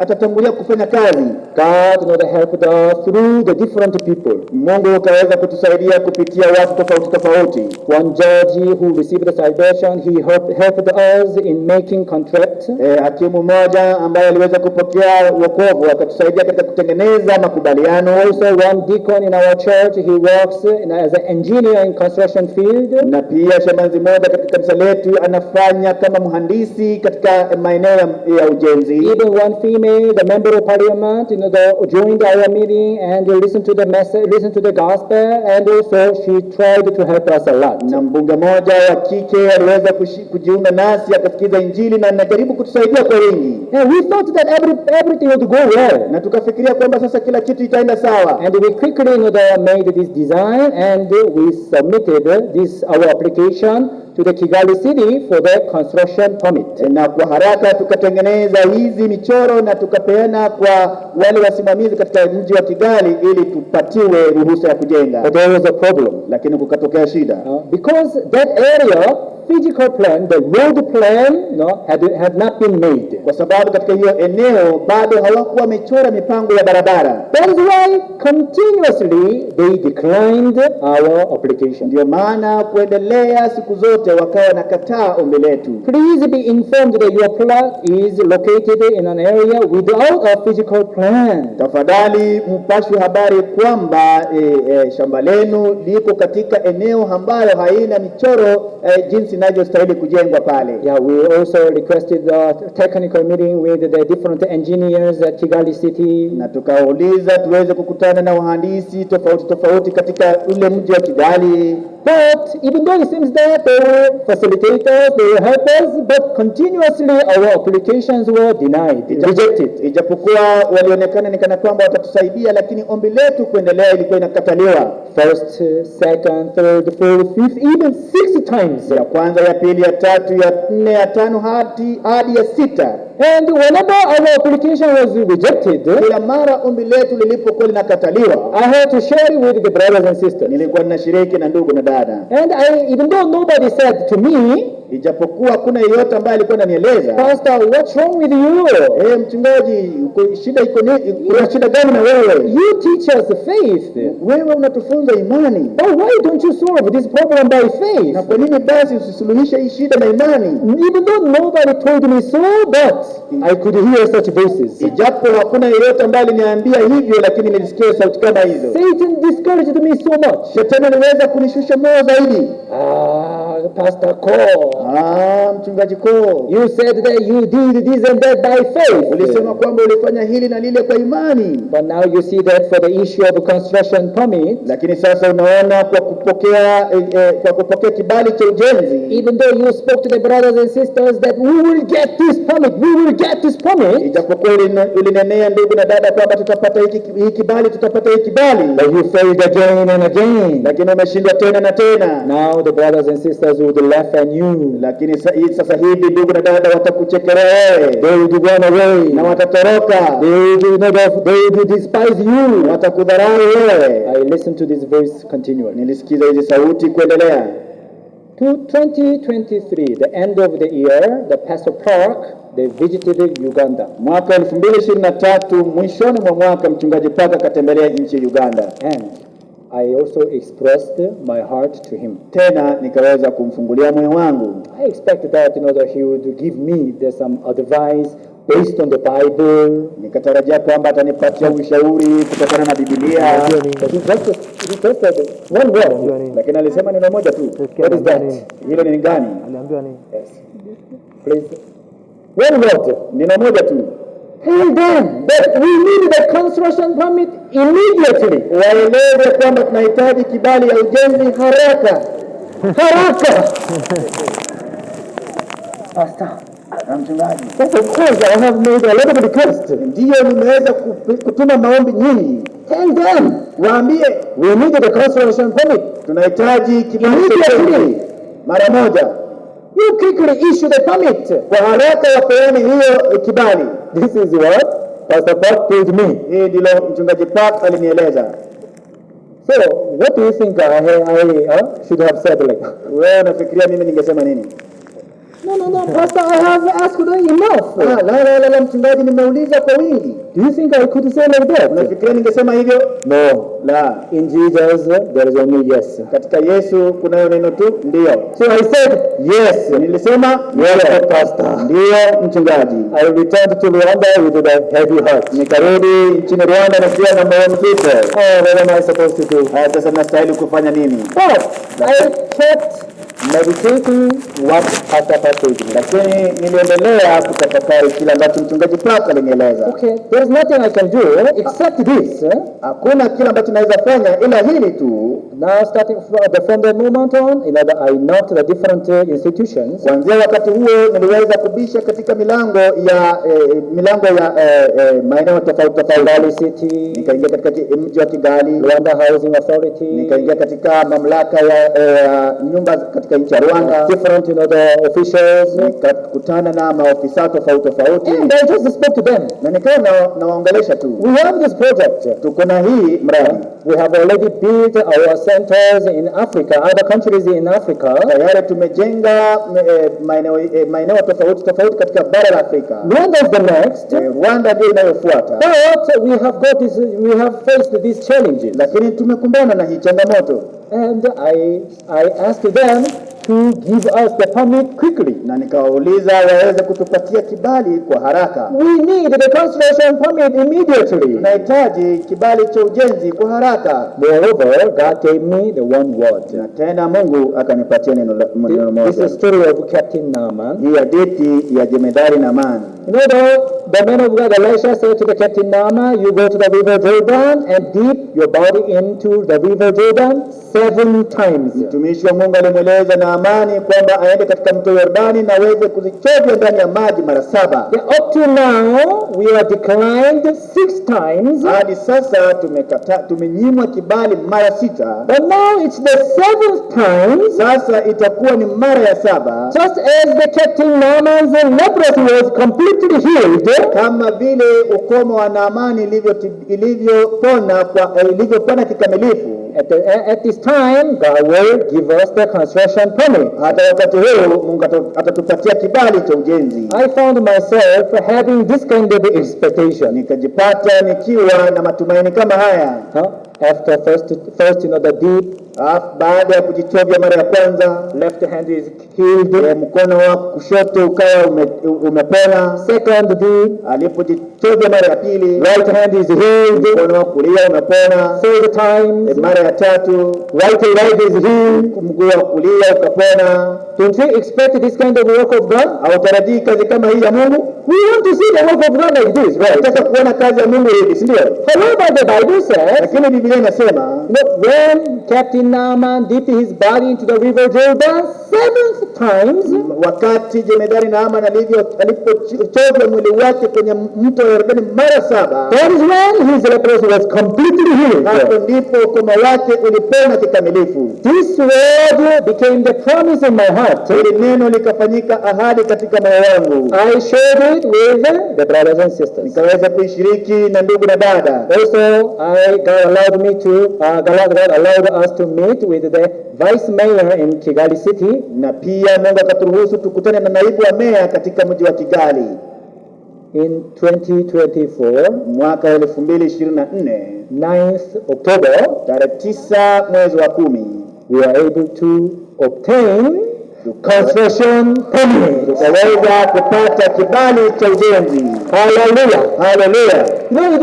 atatangulia kufanya kazi. God, helped us through the different people. Mungu kaweza kutusaidia kupitia watu tofauti. One judge who received salvation, he helped us in making contract. Hakimu mmoja ambaye aliweza kupokea wokovu akatusaidia katika kutengeneza makubaliano. Also one deacon in our church, he works as an engineer in construction field. Na pia shemazi mmoja katika kanisa letu anafanya kama mhandisi katika maeneo ya ujenzi. Even one female, the member of parliament, joined our meeting and listened to the message, listened to the gospel, and also she tried to help us a lot. Na mbunge mmoja wa kike aliweza kujiunga nasi akasikiza injili na anajaribu kutusaidia kwa wingi. And we thought that everything would go well. Na tukafikiria kwamba sasa kila kitu itaenda sawa. And we quickly made this design and we submitted our application to the Kigali city for the construction permit. Na kwa haraka tukatengeneza hizi michoro na tukapeana kwa wale wasimamizi katika mji wa Kigali ili tupatiwe ruhusa ya kujenga. But there was a problem. Lakini kukatokea shida. Because that area physical plan, the road plan, had not been made. Kwa sababu katika hiyo eneo bado hawakuwa wamechora mipango ya barabara. That is why continuously they declined our application. Ndio maana kuendelea siku zote wakawa nakataa ombi letu. Please be informed that your plot is located in an area without a physical plan. Tafadhali mpashwe habari kwamba shamba lenu liko katika eneo ambalo haina michoro jinsi inavyostahili kujengwa pale. Yeah, we also requested a technical meeting with the different engineers at Kigali city. Na tukauliza tuweze kukutana na wahandisi tofauti katika ule mji wa Kigali. But even though it seems that they were facilitators, they were helpers, but continuously our applications were denied, rejected. Ijapokuwa walionekana ni kana kwamba watatusaidia, lakini ombi letu kuendelea ilikuwa inakataliwa. First, second, third, fourth, fifth, even 6 times. Ya kwanza, ya pili, ya tatu, ya nne, ya tano hadi ya sita. And whenever our application was rejected, kila mara ombi letu lilipokuwa linakataliwa, I had to share it with the brothers and sisters. Nilikuwa ninashiriki na ndugu na dada. And even though nobody said to me, ijapokuwa hakuna yeyote ambaye alikuwa ananieleza, Pastor, what's wrong with you? Mchungaji, shida iko nini? Kuna shida gani na wewe? You teach us faith. Wewe unatufunza imani. But why don't you solve this problem by faith? Na kwa nini basi usisuluhishe hii shida na imani? Even though nobody told me so, but I could hear such voices. Ijapo hakuna yeyote ambaye aliniambia hivyo, lakini nilisikia sauti kama hizo. Satan discouraged me so much. Shetani aliweza kunishusha moyo zaidi. Pastor Cole. Mchungaji Cole. You said that you did this and that by faith. Ulisema kwamba ulifanya hili na lile kwa imani. But now you see that for the issue of construction permit. Lakini sasa unaona kwa kupokea kibali cha ujenzi. Even though you spoke to the brothers and sisters that we will get this permit, we will get this permit. Ijapokuwa ulinenea ndugu na dada kwamba tutapata hiki kibali, tutapata hiki kibali. But you failed again and again. Lakini umeshindwa tena na tena. Now the brothers and sisters would laugh at you. Lakini sasa hivi ndugu na dada watakuchekelea wewe. They would run away. Na watatoroka. They would despise you. Watakudharau wewe. I listened to this voice continually. Nilisikiza hizi sauti kuendelea. To 2023, the end of the year, the Pastor Park, they visited Uganda. Mwaka 2023 mwishoni mwa mwaka mchungaji Park akatembelea nchi ya Uganda. And I also expressed my heart to him. Tena nikaweza kumfungulia moyo wangu. I expected that that he would give me some advice based on the Bible. Nikatarajia kwamba atanipatia ushauri kutokana na Biblia. He just said one word. Lakini alisema neno moja tu. What is that? Hilo ni gani? Aliambiwa nini? Yes. Please. One word. Neno moja tu. Tell them that we need the construction permit immediately. Waeleze kwamba tunahitaji kibali ya ujenzi haraka. Haraka. Pastor, mchungaji. Yes, of course, I have made a lot of requests. Ndiyo nimeweza kutuma maombi nyingi. Tell them, waambie, we need the construction permit. Tunahitaji kibali cha ujenzi mara moja. You quickly issue the permit. Kwa haraka wapeane hiyo kibali. This is what Pastor Park told me. Hii ndilo mchungaji Park alinieleza. So, what do you think I should have said like? Wewe unafikiria mimi ningesema nini? No, Pastor, I have asked enough. La, mchungaji, nimeuliza kwa wingi. Do you think I could say like that? Unafikiria ningesema hivyo? No. La. In Jesus, there is only yes. Katika Yesu kunayo neno tu ndio. So I said yes. Nilisema yes, Pastor. Ndio mchungaji. I returned to Rwanda with a heavy heart. Nikarudi nchini Rwanda nikiwa na moyo mzito. What am I supposed to do? Sasa nastahili kufanya nini? But I kept meditating what Pastor Park told me. Lakini niliendelea kutafakari kile ambacho mchungaji Park alinieleza. Okay, there is nothing I can do except this. Hakuna kile ambacho naweza fanya ila hili tu. Now starting from the moment on, I knocked the different institutions. Kuanzia wakati huo niliweza kubisha katika milango ya maeneo tofauti. Kigali City, nikaingia katika mji wa Kigali, Rwanda Housing Authority, nikaingia katika mamlaka ya nyumba katika nchi ya Rwanda, different the officials, nikakutana na maofisa tofauti, and I just spoke to them. Na nikawa nawaongelesha tu. We have this project. Tuko na hii mradi. We have already built our centers in Africa, other countries in Africa. Tayari tumejenga maeneo tofauti katika bara la Afrika. Rwanda is the next. Rwanda ndio inayofuata. But we have faced these challenges. Lakini tumekumbana na hii changamoto. And I asked them to give us the permit quickly. Na nikawauliza waweze kutupatia kibali kwa haraka. We need the construction permit immediately. Tunahitaji kibali cha ujenzi kwa haraka. Moreover, God gave me the one word. Na tena Mungu akanipatia neno moja. This is the story of Captain Naaman. Hii hadithi ya jemedari Naaman. You know, the man of God Elisha said to the Captain Naaman, you go to the river Jordan and dip your body into the river Jordan 7 times. Mtumishi wa Mungu alimweleza Naamani kwamba aende katika mto Yordani na aweze kuzichovya ndani ya maji mara 7. Up to now we are declined 6 times. Hadi sasa tumenyimwa kibali mara 6. But now it's the 7th time. Sasa itakuwa ni mara ya 7. Just as the Captain Naaman's leprosy was completely healed. Kama vile ukoma wa Naamani ilivyopona kikamilifu. At this time, God will give us the construction permit. Hata wakati huu Mungu atatupatia kibali cha ujenzi. I found myself having this kind of expectation. Nikajipata nikiwa na matumaini kama haya. After first the deep. Baada ya kujichovya mara ya kwanza, left hand is healed. Mkono wa kushoto ukawa umepona. Second deep. Alipojichovya mara ya pili, right hand is healed. Mkono wa kulia umepona. Third time. Mara ya tatu, right leg is healed. Mguu wa kulia ukapona. Don't you expect this kind of work of God? Hautarajii kazi kama hii ya Mungu? We want to see the work of God like this, right? Tunataka kuona kazi ya Mungu hivi, si ndio? However, the Bible says, lakini Biblia inasema, when Captain Naaman dipped his body into the river Jordan 7 times, wakati jemedari Naaman alipochovya mwili wake kwenye mto Yordani mara 7, that is when his leprosy was completely healed. Hapo ndipo ukoma wake ulipona kikamilifu. This word became the promise in my heart. Hili neno likafanyika ahadi katika moyo wangu. I shared it with the brothers and sisters. Nikaweza kuishiriki na ndugu na dada. Also, God allowed us to meet with the vice mayor in Kigali City. Na pia Mungu akaturuhusu tukutane na naibu wa meya katika mji wa Kigali. In 2024, mwaka 2024, 9th October, tarehe 9 mwezi wa 10, we are able to obtain construction permit. Tukaweza kupata kibali cha ujenzi. Hallelujah. Hallelujah. No, it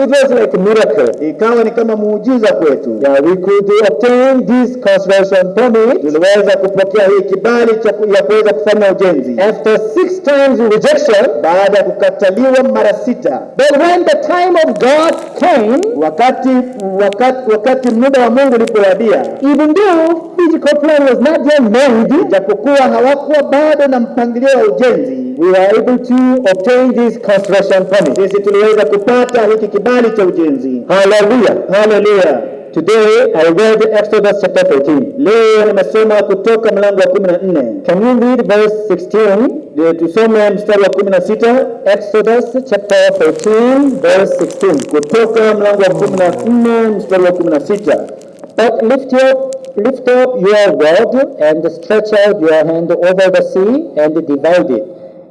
was like a miracle. Ikawa ni kama muujiza kwetu. Yeah, we could obtain this construction permit. Tuliweza kupokea hii kibali ya kuweza kufanya ujenzi. After 6 times rejection, baada ya kukataliwa mara 6. But when the time of God came, wakati muda wa Mungu ulipowadia, even though physical plan was not yet made, japokuwa hawakuwa bado na mpangilio wa ujenzi, we were able to obtain this construction permit. Sisi tuliweza kupata hiki kibali cha ujenzi. Hallelujah. Hallelujah. Today I read Exodus chapter 14. Leo nimesoma Kutoka mlango wa 14. Can you read verse 16? Tusome mstari wa 16. Exodus chapter 14 verse 16. Kutoka mlango wa 14 mstari wa 16. But lift up your rod and stretch out your hand over the sea and divide it.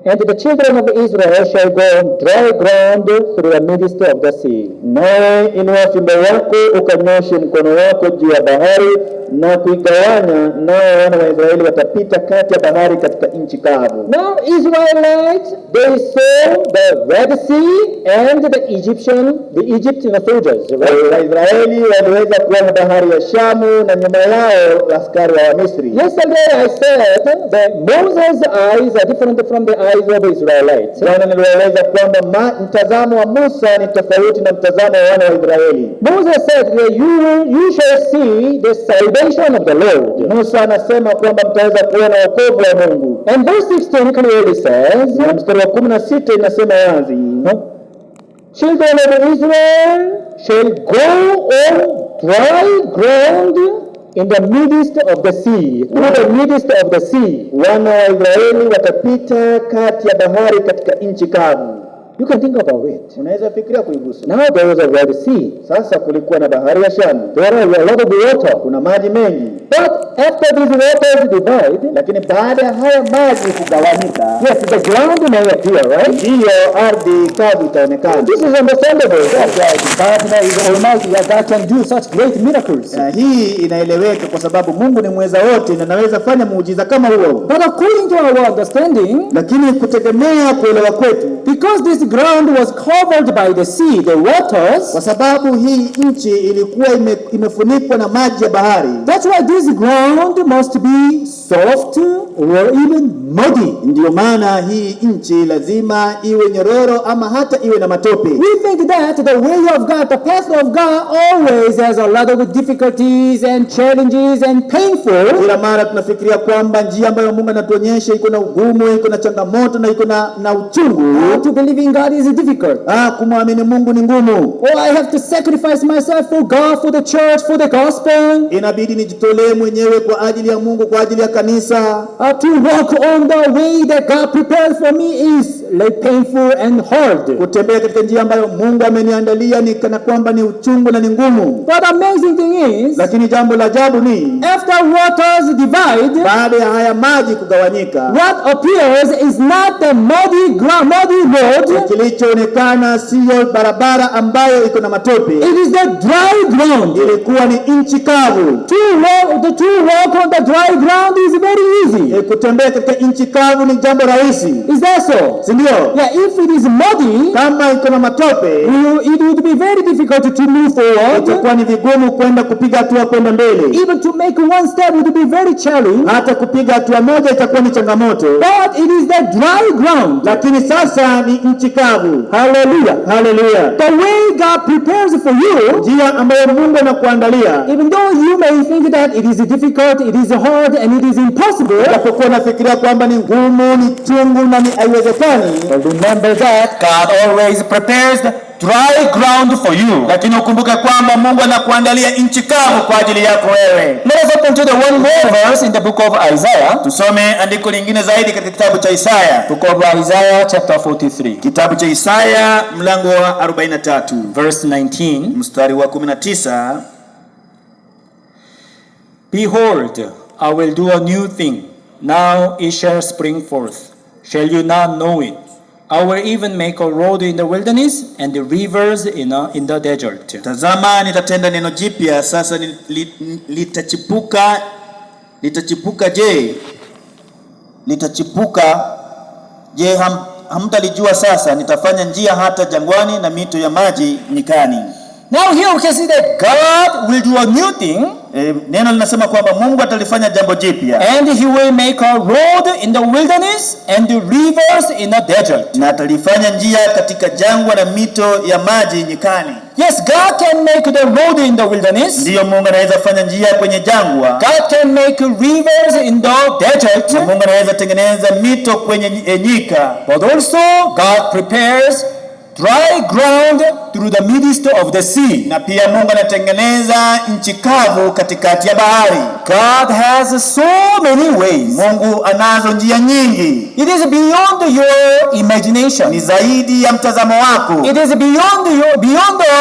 And the children of Israel shall go on dry ground through the midst of the sea. Nawe inua fimbo yako ukanyoshe mkono wako juu ya bahari na kuigawanya, nao wana wa Israeli watapita kati ya bahari katika nchi kavu. Now Israelites, they saw the Red Sea and the Egyptian soldiers. Waisraeli waliweza kuona bahari ya Shamu na nyuma yao askari wa Misri. Yesterday I said that Moses' eyes are different from the eyes of Israelites. Jana nilieleza kwamba mtazamo wa Musa ni tofauti na mtazamo wa wana wa Israeli. Moses said that you shall see the salvation of the Lord. Musa anasema kwamba mtaweza kuona wokovu wa Mungu. And verse 16 clearly says, na mstari wa 16 inasema wazi, children of Israel shall go on dry ground in the midst of the sea. Through the midst of the sea. Wana wa Israeli watapita kati ya bahari katika nchi kavu. You can think about it. Unaweza fikiria kuigusa. Now there was a Red Sea. Sasa kulikuwa na bahari ya Shamu. There are a lot of water. Kuna maji mengi. But after these waters divide, lakini baada ya haya maji kugawanyika, yes, the ground may appear, right? Hiyo ardhi kavu itaonekana. This is understandable. God is almighty, God can do such great miracles. Hii inaeleweka kwa sababu Mungu ni mweza wote na anaweza fanya muujiza kama huo. But according to our understanding, lakini kutegemea kuelewa kwetu, because this ground was covered by the sea, the waters, kwa sababu hii nchi ilikuwa imefunikwa na maji ya bahari. That's why this ground must be soft or even muddy. Ndio maana hii nchi lazima iwe nyororo ama hata iwe na matope. We think that the way of God, the path of God always has a lot of difficulties and challenges and painful. Kila mara tunafikiria kwamba njia ambayo Mungu anatuonyesha iko na ugumu, iko na changamoto na iko na uchungu. To believe in God is difficult. Kumwamini Mungu ni ngumu. Oh, I have to sacrifice myself for God, for the church, for the gospel. Inabidi nijitolee mwenyewe kwa ajili ya Mungu, kwa ajili ya kanisa. To walk on the way that God prepared for me is like painful and hard. Kutembea katika njia ambayo Mungu ameniandalia ni kana kwamba ni uchungu na ni ngumu. But the amazing thing is, lakini jambo la ajabu ni, after waters divide, baada ya haya maji kugawanyika, what appears is not the muddy road. Kilichoonekana sio barabara ambayo iko na matope. It is the dry ground. Ilikuwa ni nchi kavu. To walk on the dry ground is very easy. Kutembea katika nchi kavu ni jambo rahisi. Is that so? Si ndio? Yeah, if it is muddy, kama iko na matope, it would be very difficult to move forward. Itakuwa ni vigumu kwenda kupiga hatua kwenda mbele. Even to make one step would be very challenging. Hata kupiga hatua moja itakuwa ni changamoto. But it is the dry ground. Lakini sasa ni nchi kavu. Hallelujah. Hallelujah. The way God prepares for you, njia ambayo Mungu anakuandalia, even though you may think that it is difficult, it is hard and it is impossible, unapokuwa unafikiria kwamba ni ngumu, ni chungu na ni haiwezekani, remember that God always prepares dry ground for you. Lakini ukumbuke kwamba Mungu anakuandalia nchi kavu kwa ajili yako wewe. Let us open to the one more verse in the book of Isaiah. Tusome andiko lingine zaidi katika kitabu cha Isaya. Book of Isaiah chapter 43. Kitabu cha Isaya mlango wa 43 verse 19. Mstari wa 19. Behold, I will do a new thing. Now it shall spring forth. Shall you not know it? I will even make a road in the wilderness and the rivers in the desert. Tazama, nitatenda neno jipya, sasa litachipuka. Je, litachipuka? Je, hamtalijua sasa? Nitafanya njia hata jangwani na mito ya maji nyikani. Now here we can see that God will do a new thing. Neno linasema kwamba Mungu atalifanya jambo jipya. And he will make a road in the wilderness and the rivers in the desert. Na atalifanya njia katika jangwa na mito ya maji nyikani. Yes, God can make the road in the wilderness. Ndiyo, Mungu anaweza fanya njia kwenye jangwa. God can make rivers in the desert. Na Mungu anaweza tengeneza mito kwenye nyika. But also God prepares dry ground through the midst of the sea. Na pia Mungu anatengeneza nchi kavu katikati ya bahari. God has so many ways. Mungu anazo njia nyingi. It is beyond your imagination. Ni zaidi ya mtazamo wako. It is beyond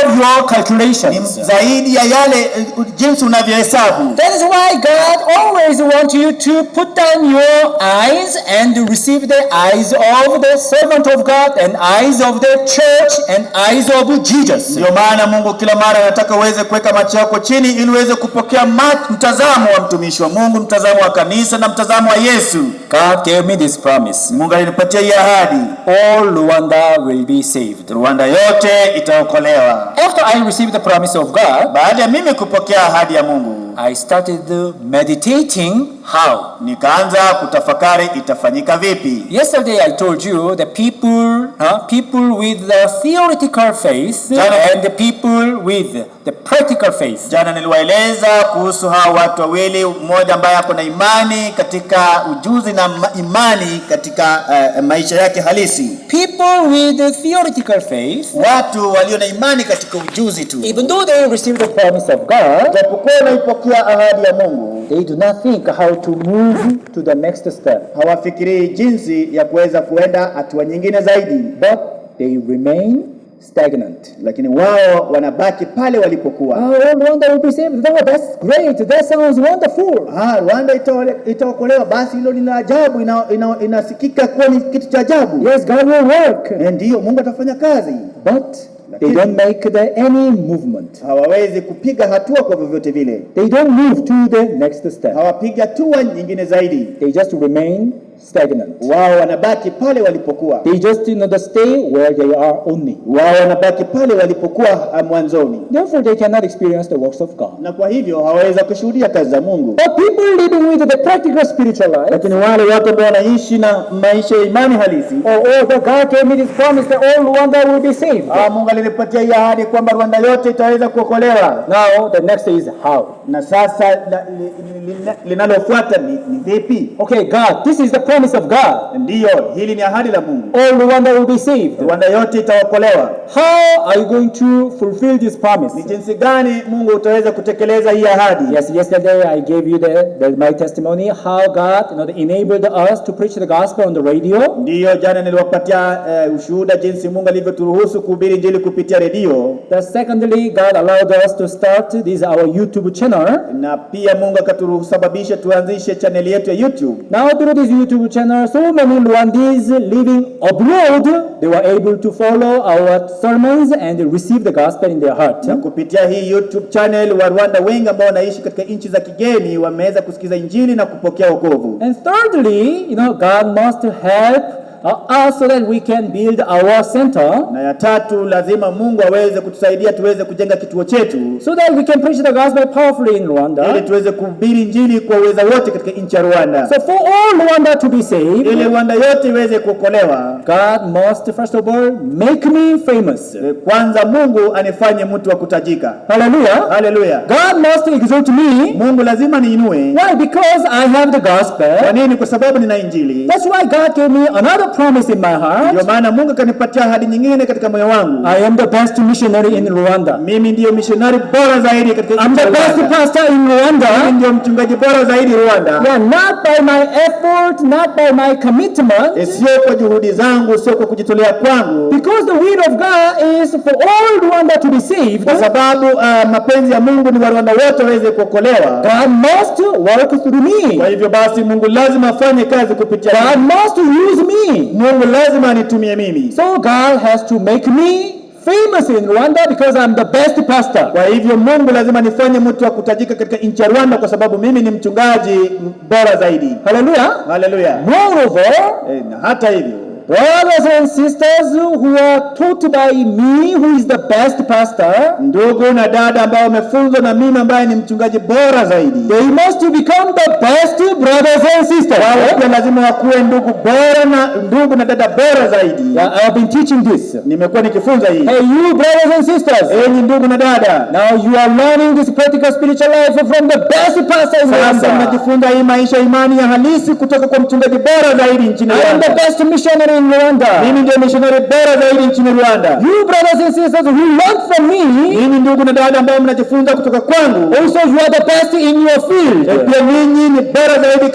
of your calculations. Ni zaidi ya yale jinsi unavyohesabu. That is why God always wants you to put down your eyes and receive the eyes of the servant of God and eyes of the church and eyes of Jesus. Ndio maana Mungu kila mara anataka uweze kuweka macho yako chini ili uweze kupokea mtazamo wa mtumishi wa Mungu, mtazamo wa kanisa na mtazamo wa Yesu. God gave me this promise. Mungu alinipatia hii ahadi. All Rwanda will be saved. Rwanda yote itaokolewa. After I received the promise of God, baada ya mimi kupokea ahadi ya Mungu, I started meditating how. Nikaanza kutafakari itafanyika vipi. Yesterday I told you the people with the theoretical faith and the people with the practical faith. Jana niliwaeleza kuhusu hao watu wawili, mmoja ambaye ako na imani katika ujuzi na imani katika maisha yake halisi. People with the theoretical faith, watu walio na imani katika ujuzi tu, even though they received the promise of God, japokuwa wanaipokea ahadi ya Mungu, they do not think how to move to the next step. Hawafikiri jinsi ya kuweza kuenda hatua nyingine zaidi, but they remain stagnant. Lakini wao wanabaki pale walipokuwa. Rwanda will be saved. Oh, that's great. That sounds wonderful. Rwanda itaokolewa, basi hilo ni ajabu, inasikika kuwa ni kitu cha ajabu. Yes, God will work. Ndio, Mungu atafanya kazi. But they don't make any movement. Hawawezi kupiga hatua kwa vyovyote vile. They don't move to the next step. Hawapiga hatua nyingine zaidi. They just remain stagnant. Wao wanabaki pale walipokuwa. They just stay where they are only. Wao wanabaki pale walipokuwa mwanzoni. Therefore they cannot experience the works of God. Na kwa hivyo hawaweza kushuhudia kazi za Mungu. But people living with the practical spiritual life, lakini wale watu ambao wanaishi na maisha ya imani halisi, the God gave me this promise that all Rwanda will be saved. Mungu alinipatia hii ahadi kwamba Rwanda yote itaweza kuokolewa. Now the next is how. Na sasa linalofuata ni vipi? Okay, God, this is the promise of God. Ndiyo, hili ni ahadi la Mungu. All Rwanda will be saved. Rwanda yote itaokolewa. How are you going to fulfill this promise? Ni jinsi gani Mungu utaweza kutekeleza hii ahadi? Yes, yesterday I gave you my testimony how God enabled us to preach the gospel on the radio. Ndiyo, jana niliwapatia ushuhuda jinsi Mungu alivyoturuhusu kuhubiri injili kupitia redio. Secondly, God allowed us to start our YouTube channel. Na pia Mungu akatusababisha tuanzishe channel yetu ya YouTube. Now through this YouTube channel, so many Rwandese living abroad, they were able to follow our sermons and receive the gospel in their heart. Na kupitia hii YouTube channel, wa Rwanda wengi ambao wanaishi katika nchi za kigeni wameweza kusikiza injili na kupokea wokovu. And thirdly, God must help us so that we can build our center. Na ya tatu, lazima Mungu aweze kutusaidia tuweze kujenga kituo chetu, so that we can preach the gospel powerfully in Rwanda. Ili tuweze kuhubiri injili kwa uwezo wote katika nchi ya Rwanda. So for all Rwanda to be saved, ili Rwanda yote iweze kuokolewa, God must first of all make me famous. Kwanza Mungu anifanye mtu wa kutajika. Hallelujah. Hallelujah. God must exalt me. Mungu lazima niinue. Why? Because I have the gospel. Kwa nini? Kwa sababu nina injili. That's why God gave me another promise in my heart. Ndio maana Mungu kanipatia ahadi nyingine katika moyo wangu. I am the best missionary in Rwanda. Mimi ndiyo missionary bora zaidi katika I'm the best pastor in Rwanda. Mimi ndiyo mchungaji bora zaidi Rwanda. Yeah, not by my effort, not by my commitment. Sio kwa juhudi zangu, sio kwa kujitolea kwangu. Because the will of God is for all Rwanda to be saved. Kwa sababu mapenzi ya Mungu ni Rwanda wote waweze kuokolewa. God must work through me. Kwa hivyo basi Mungu lazima afanye kazi kupitia mimi. God must use me. Mungu lazima anitumie mimi. So God has to make me famous in Rwanda because I'm the best pastor. Kwa hivyo Mungu lazima nifanye mtu wa kutajika katika nchi ya Rwanda kwa sababu mimi ni mchungaji bora zaidi. Hallelujah. Hallelujah. Moreover, na hata hivyo, brothers and sisters who are taught by me who is the best pastor, ndugu na dada ambao wamefunzwa na mimi ambaye ni mchungaji bora zaidi, they must become the best brothers and sisters. Wao pia lazima wakuwe ndugu na dada bora zaidi. Yeah, I have been teaching this. Nimekuwa nikifunza hii. Hey you brothers and sisters, enyi ndugu na dada, now you are learning this practical spiritual life from the best pastor in Rwanda. Sasa mnajifunza hii maisha imani ya halisi kutoka kwa mchungaji bora zaidi nchini Rwanda. I am the best missionary in Rwanda. Mimi ndio missionary bora zaidi nchini Rwanda. You brothers and sisters who learn from me, Mimi ndugu na dada ambao mnajifunza kutoka kwangu, also you are the best in your field. pia ninyi ni bora zaidi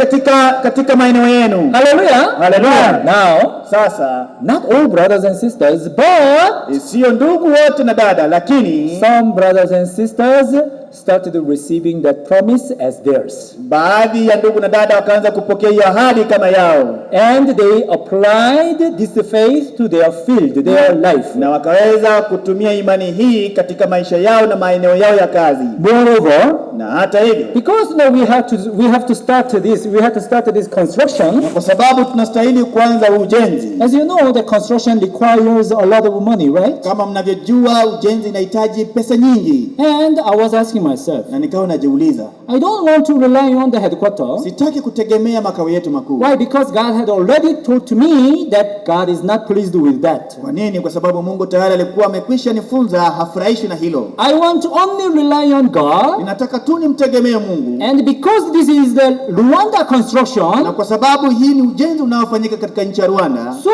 katika maeneo yenu. Hallelujah. Hallelujah. Now, Sasa not all brothers and sisters, but sio ndugu wote na dada, lakini some brothers and sisters started receiving that promise as theirs. baadhi ya ndugu na dada wakaanza kupokea hiyo ahadi kama yao, And they applied this faith to their field, their life. na wakaweza kutumia imani hii katika maisha yao na maeneo yao ya kazi. Moreover, Na hata hivyo, because now we have to start this construction. kwa sababu tunastahili kuanza ujenzi. As you know, the construction requires a lot of money, right? Kama mnavyojua, ujenzi inahitaji pesa nyingi, And I was asking myself, na nikawa najiuliza, I don't want to rely on the headquarters. sitaki kutegemea makao yetu makuu. Why? Because God had already told to me that God is not pleased with that. Kwa nini? Kwa sababu Mungu tayari alikuwa amekwisha nifunza hafurahishwi na hilo. I want to only rely on God. Ninataka tu nimtegemee Mungu, And because this is the Rwanda construction, na kwa sababu hii ni ujenzi unaofanyika katika nchi ya Rwanda, so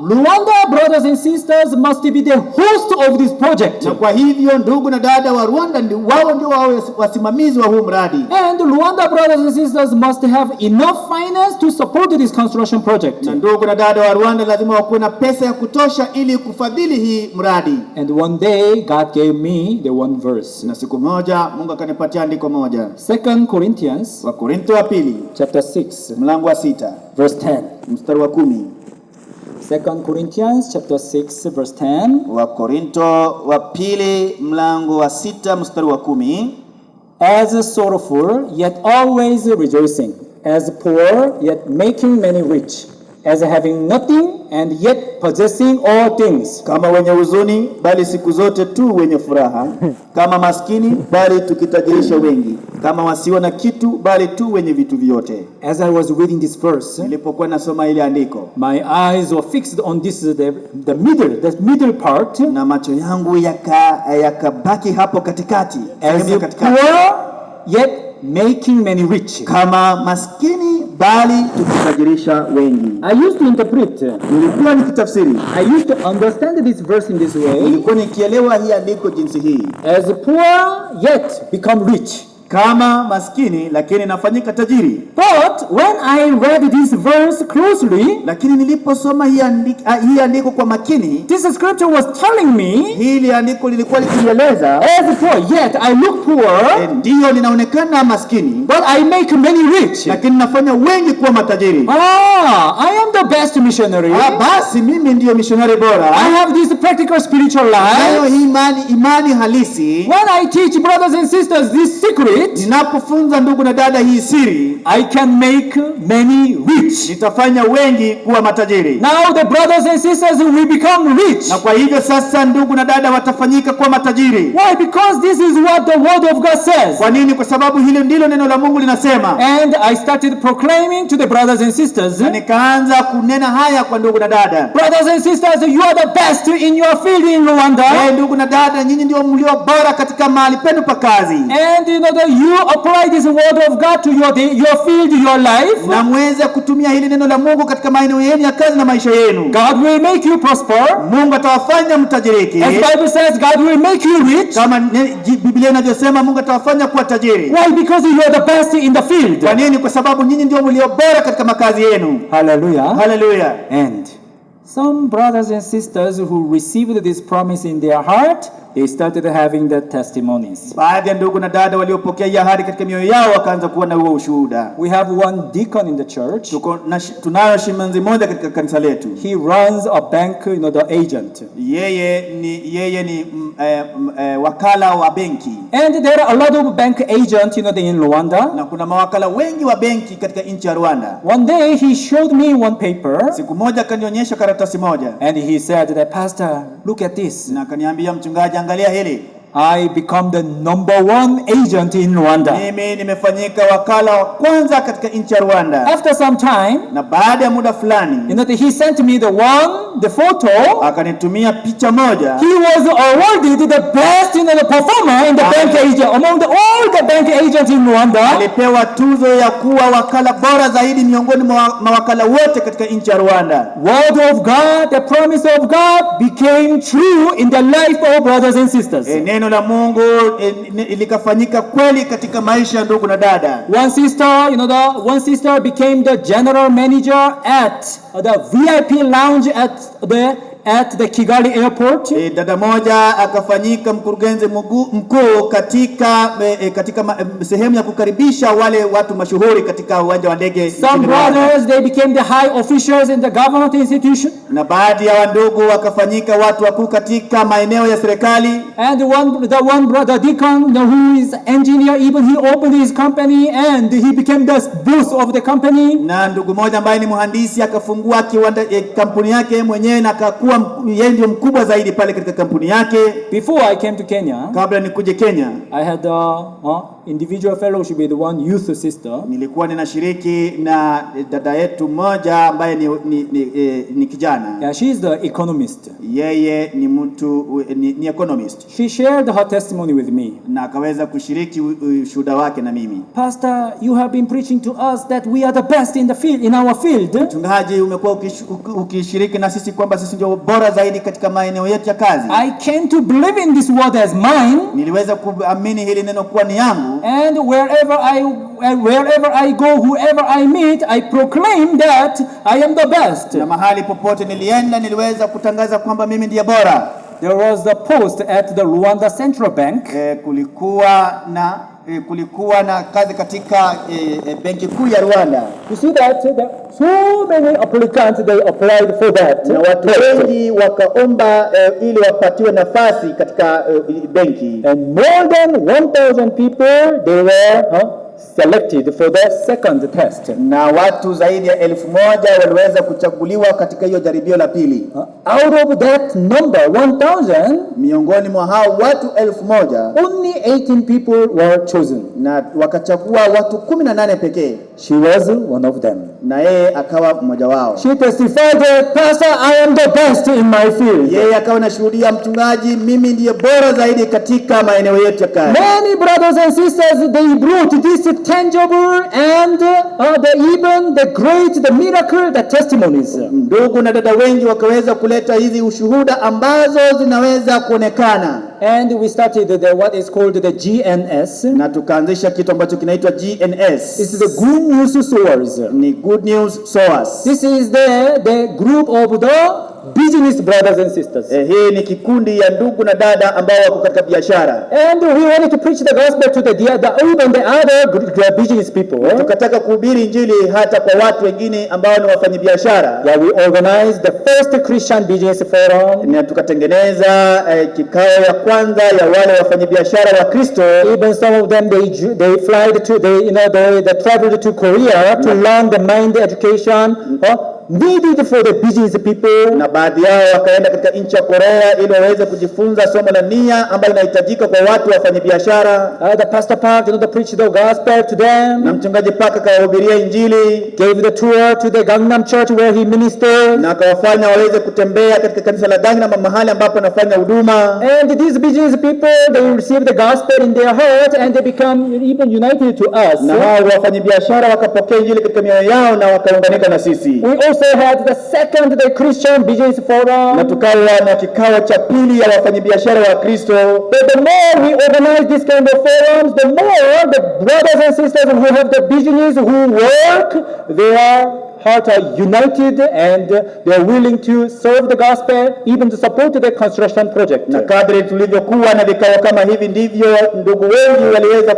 Rwanda brothers and sisters must be the host of this project. na kwa hivyo ndugu na dada wa Rwanda wao ndio wawe wasimamizi wa huu mradi, And Rwanda brothers and sisters must have enough finance to support this construction project. na ndugu na dada wa Rwanda lazima wakuwe na pesa ya kutosha ili kufadhili hii mradi. And one day God gave me the one verse. Na siku moja Mungu akanipatia andiko moja, 2 Corinthians Wakorintho wa pili chapter 6 mlango wa 6 verse 10. mstari wa 10. 2 Corinthians chapter 6 verse 10. Wakorintho wa pili mlango wa 6 mstari wa 10. As sorrowful, yet always rejoicing. As poor, yet making many rich. As having nothing, and yet possessing all things. Kama wenye huzuni bali siku zote tu wenye furaha, kama maskini bali tukitajirisha wengi, kama wasio na kitu bali tu wenye vitu vyote. As I was reading this verse, Nilipokuwa nasoma ile andiko, my eyes were fixed on this the middle part. na macho yangu yakabaki hapo katikati, As sehemu ya you katikati. poor, yet making many rich. Kama maskini bali tukitajirisha wengi. I used to interpret. Nilikuwa nikitafsiri, I used to understand this verse in this way. nilikuwa nikielewa hii andiko jinsi hii, As poor, yet become rich. kama maskini lakini nafanyika tajiri. But when I read this verse closely, Lakini niliposoma hii andiko kwa makini, this scripture was telling me, hili andiko lilikuwa likinieleza, as poor, yet I look poor, ndiyo ninaonekana maskini, but I make many rich. lakini nafanya wengi kuwa matajiri. I am the best missionary. Basi mimi ndiyo missionary bora. I have this practical spiritual Nayo life. hii imani halisi. When I teach brothers and sisters this secret, Ninapofunza ndugu na dada hii siri, I can make many rich. nitafanya wengi kuwa matajiri. Now the brothers and sisters will become rich. Na kwa hivyo sasa ndugu na dada watafanyika kuwa matajiri. Why? Because this is what the word of God says. Kwa nini? Kwa sababu hili ndilo neno la Mungu linasema. And I started proclaiming to the brothers and sisters, Na nikaanza kunena haya kwa ndugu na dada. brothers and sisters, you are the best in your field in Rwanda. Ndugu na dada, nyinyi ndio mlio bora katika mahali penu pa kazi. And you know that you apply this word of God to your field, your life. Na muweze kutumia hili neno la Mungu katika maeneo yenu ya kazi na maisha yenu. God will make you prosper. Mungu atawafanya mtajiriki. As Bible says, God will make you rich. Kama Biblia inavyosema, Mungu atawafanya kuwa tajiri. Why? Because you are the best in the field. Kwa nini? Kwa sababu nyinyi ndio mlio bora katika makazi yenu. Hallelujah. Hallelujah. And some brothers and sisters who received this promise in their heart, they started having their testimonies. Baadhi ya ndugu na dada waliopokea hii ahadi katika mioyo yao wakaanza kuwa na huo ushuhuda. We have one deacon in the church. Tunayo shimanzi moja katika kanisa letu. He runs a bank, the agent. Yeye ni wakala wa benki. And there are a lot of bank agents, in Rwanda. Na kuna mawakala wengi wa benki katika nchi ya Rwanda. One day he showed me one paper. Siku moja akanionyesha karatasi moja. And he said that, Pastor, look at this. Na akaniambia, mchungaji, angalia hili. I become the #1 agent in Rwanda. Mimi nimefanyika wakala wa kwanza katika nchi ya Rwanda. After some time, na baada ya muda fulani, he sent me the photo. Akanitumia picha moja. He was awarded the best the performer in the bank agent among all the bank agents in Rwanda. Alipewa tuzo ya kuwa wakala bora zaidi miongoni mwa mawakala wote katika nchi ya Rwanda. Word of God, the promise of God became true in the life of brothers and sisters. Neno la Mungu likafanyika kweli katika maisha ya ndugu na dada. One sister became the general manager at the VIP lounge at the Kigali airport. Dada moja akafanyika mkurugenzi mkuu katika sehemu ya kukaribisha wale watu mashuhuri katika uwanja wa ndege. Some brothers, they became the high officials in the government institution. Na baadhi ya wandugu wakafanyika watu wakuu katika maeneo ya serikali. And the one brother Deacon, who is engineer, even he opened his company and he became the boss of the company. Na ndugu moja ambaye ni mhandisi akafungua kiwanda kampuni yake mwenyewe na akakuwa yeye ndio mkubwa zaidi pale katika kampuni yake. Before I came to Kenya, kabla nikuje Kenya, I had individual fellowship with one youth sister. Nilikuwa ninashiriki na dada yetu mmoja ambaye ni kijana. Yeah, she is the economist. Yeye ni mtu ni economist. She shared her testimony with me. Na akaweza kushiriki ushuhuda wake na mimi. Pastor, you have been preaching to us that we are the best in the field, in our field. Mchungaji, umekuwa ukishiriki na sisi kwamba sisi ndio bora zaidi katika maeneo yetu ya kazi. I came to believe in this word as mine. Niliweza kuamini hili neno kuwa ni yangu. And wherever I go, whoever I meet, I proclaim that I am the best. Na mahali popote nilienda niliweza kutangaza kwamba mimi ndiye bora. There was a post at the Rwanda Central Bank. Kulikuwa na kazi katika benki kuu ya Rwanda. You see that so many applicants, they applied for that. Na watu wengi wakaomba ili wapatiwe nafasi katika benki. And more than 1,000 people, they were selected for the second test. Na watu zaidi ya 1,000 waliweza kuchaguliwa katika hiyo jaribio la pili. Out of that number 1,000, miongoni mwa hao watu 1,000, only 18 people were chosen. Na wakachagua watu 18 pekee. She was one of them. Na yeye akawa mmoja wao. She testified that, Pastor, I am the best in my field. Yeye akawa nashuhudia, mchungaji, mimi ndiye bora zaidi katika maeneo yetu ya kazi. Many brothers and sisters, they brought this tangible and even the great, the miracle, the testimonies. Ndugu na dada wengi wakaweza kuleta hizi ushuhuda ambazo zinaweza kuonekana. And we started what is called the GNS. Na tukaanzisha kitu ambacho kinaitwa GNS. This is the good news sowers. Ni good news sowers. This is the group of the business brothers and sisters. Hii ni kikundi ya ndugu na dada ambao wako katika biashara. And we wanted to preach the gospel to even the other business people. Tukataka kuhubiri injili hata kwa watu wengine ambao ni wafanyabiashara. Yeah, we organized the first Christian business forum. Na tukatengeneza kikao ya kwanza ya wale wafanyabiashara wa Kristo. Even some of them they traveled to Korea to learn the mind education needed for the business people. Na baadhi yao wakaenda katika nchi ya Korea ili waweze kujifunza somo la nia ambayo inahitajika kwa watu wafanyabiashara. The pastor Park, preached the gospel to them. Na mchungaji Park akawahubiria injili. Gave the tour to the Gangnam Church where he ministered. Na akawafanya waweze kutembea katika kanisa la Gangnam mahali ambapo anafanya huduma. And these business people, they received the gospel in their heart and they become even united to us. Na hao wafanyabiashara wakapokea injili katika mioyo yao na wakaunganika na sisi. We also had the second Christian business forum. Na tukawa na kikao cha pili ya wafanyabiashara wa Kristo. But the more we organize this kind of forums, the more the brothers and sisters who have the business, who work, they are united and they are willing to serve the gospel, even to support the construction project. Na kadri tulivyokuwa na vikao kama hivi ndivyo ndugu wengi waliweza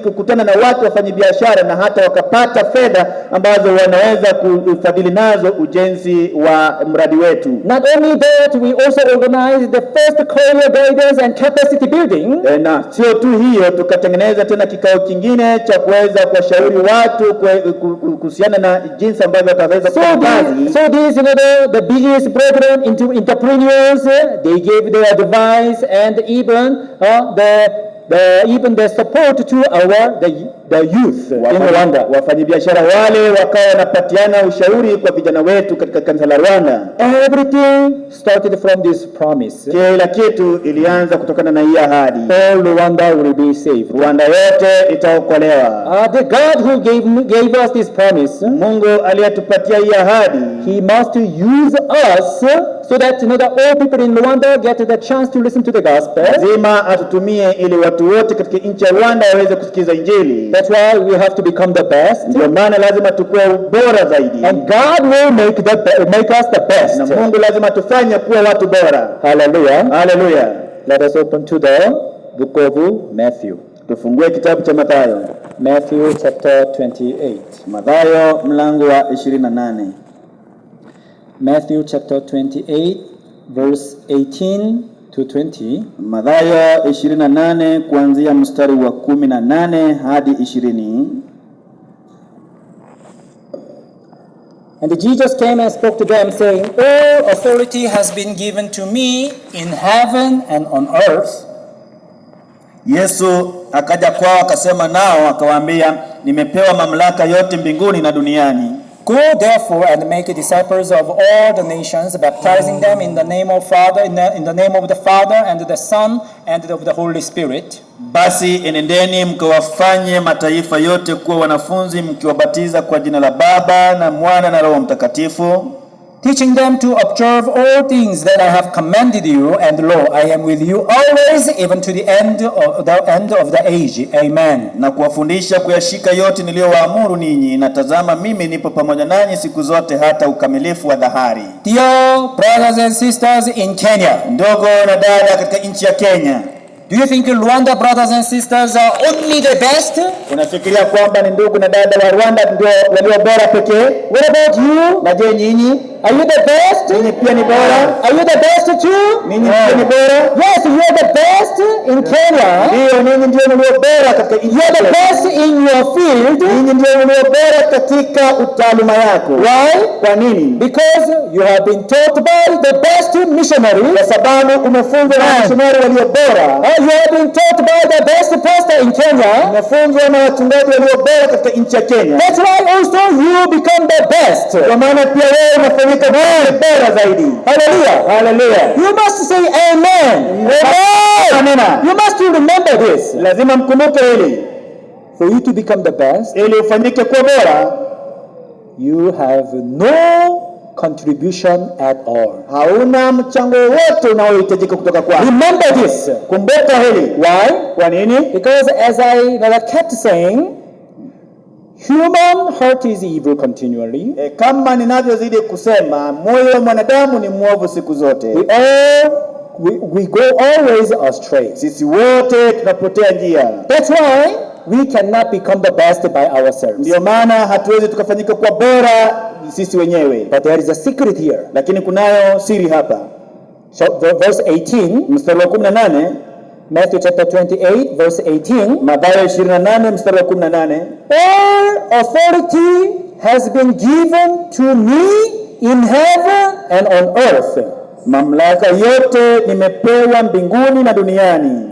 kukutana na watu wafanyabiashara na hata wakapata fedha ambazo wanaweza kufadhili nazo ujenzi wa mradi wetu. Not only that, we also organized the first career guidance and capacity building. Na sio tu hiyo, tukatengeneza tena kikao kingine cha kuweza kuwashauri watu kuhusiana na jinsi ambavyo ambavyo wataweza kufanya kazi. So these, the business brethren, entrepreneurs, they gave their advice and even the support to the youth in Rwanda. Wafanyabiashara wale wakawa wanapatiana ushauri kwa vijana wetu katika kanisa la Rwanda. Everything started from this promise. Kila kitu ilianza kutokana na hii ahadi. All Rwanda will be saved. Rwanda yote itaokolewa. The God who gave us this promise, Mungu aliyetupatia hii ahadi, he must use us so that all people in Rwanda get the chance to listen to the gospel. Lazima atutumie ili watu wote katika nchi ya Rwanda waweze kusikiza Injili. That's why we have to become the best. Ndio maana lazima tukue bora zaidi. And God will make us the best. Na Mungu lazima tufanye kuwa watu bora. Hallelujah. Hallelujah. Let us open to the book of Matthew. Tufungue kitabu cha Mathayo. Matthew chapter 28. Mathayo mlango wa 28. Matthew chapter 28 verse 18 to 20. Mathayo 28 kuanzia mstari wa 18 hadi 20. And Jesus came and spoke to them, saying, all authority has been given to me in heaven and on earth. Yesu akaja kwao akasema nao akawaambia, nimepewa mamlaka yote mbinguni na duniani. Go therefore and make disciples of all the nations, baptizing them in the name of the Father and the Son and of the Holy Spirit. Basi enendeni mkawafanye mataifa yote kuwa wanafunzi, mkiwabatiza kwa jina la Baba na Mwana na Roho Mtakatifu, teaching them to observe all things that I have commanded you, and lo, I am with you always, even to the end of the age. Amen. Na kuwafundisha kuyashika yote niliyowaamuru ninyi, na tazama mimi nipo pamoja nanyi siku zote hata ukamilifu wa dahari. Dear brothers and sisters in Kenya, ndogo na dada katika nchi ya Kenya, do you think Rwanda brothers and sisters are only the best? Unafikiria kwamba ni ndugu na dada wa Rwanda ndio walio bora pekee? What about you? Na je, nyinyi? Are you the best? Ninyi pia ni bora? Are you the best too? Ninyi pia ni bora? Yes, you are the best in Kenya. Ndio, ninyi ndio mlio bora katika nchi. You are the best in your field. Ninyi ndio mlio bora katika utaaluma yako. Why? Kwa nini? Because you have been taught by the best missionaries. Kwa sababu umefunzwa na missionary walio bora. You have been taught by the best pastor in Kenya. Umefunzwa na wachungaji walio bora katika nchi ya Kenya. That's why also you become the best. Kwa maana pia wewe unafanyika bora zaidi. Hallelujah. Hallelujah. You must say amen. Amen. You must remember this. Lazima mkumbuke hili. For you to become the best, ili ufanyike kuwa bora, you have no contribution at all. Hauna mchango wote unaohitajika kutoka kwako. Remember this. Kumbuka hili. Why? Kwa nini? Because as I kept saying, human heart is evil continually. Kama ninavyozidi kusema, moyo wa mwanadamu ni mwovu siku zote. We go always astray. Sisi wote tunapotea njia. That's why we cannot become the best by ourselves. Ndio maana hatuwezi tukafanyika kuwa bora sisi wenyewe. But there is a secret here. Lakini kunayo siri hapa. So verse 18, mstari wa 18, Matthew chapter 28 verse 18. Mathayo 28 mstari wa 18. All authority has been given to me in heaven and on earth. Mamlaka yote nimepewa mbinguni na duniani.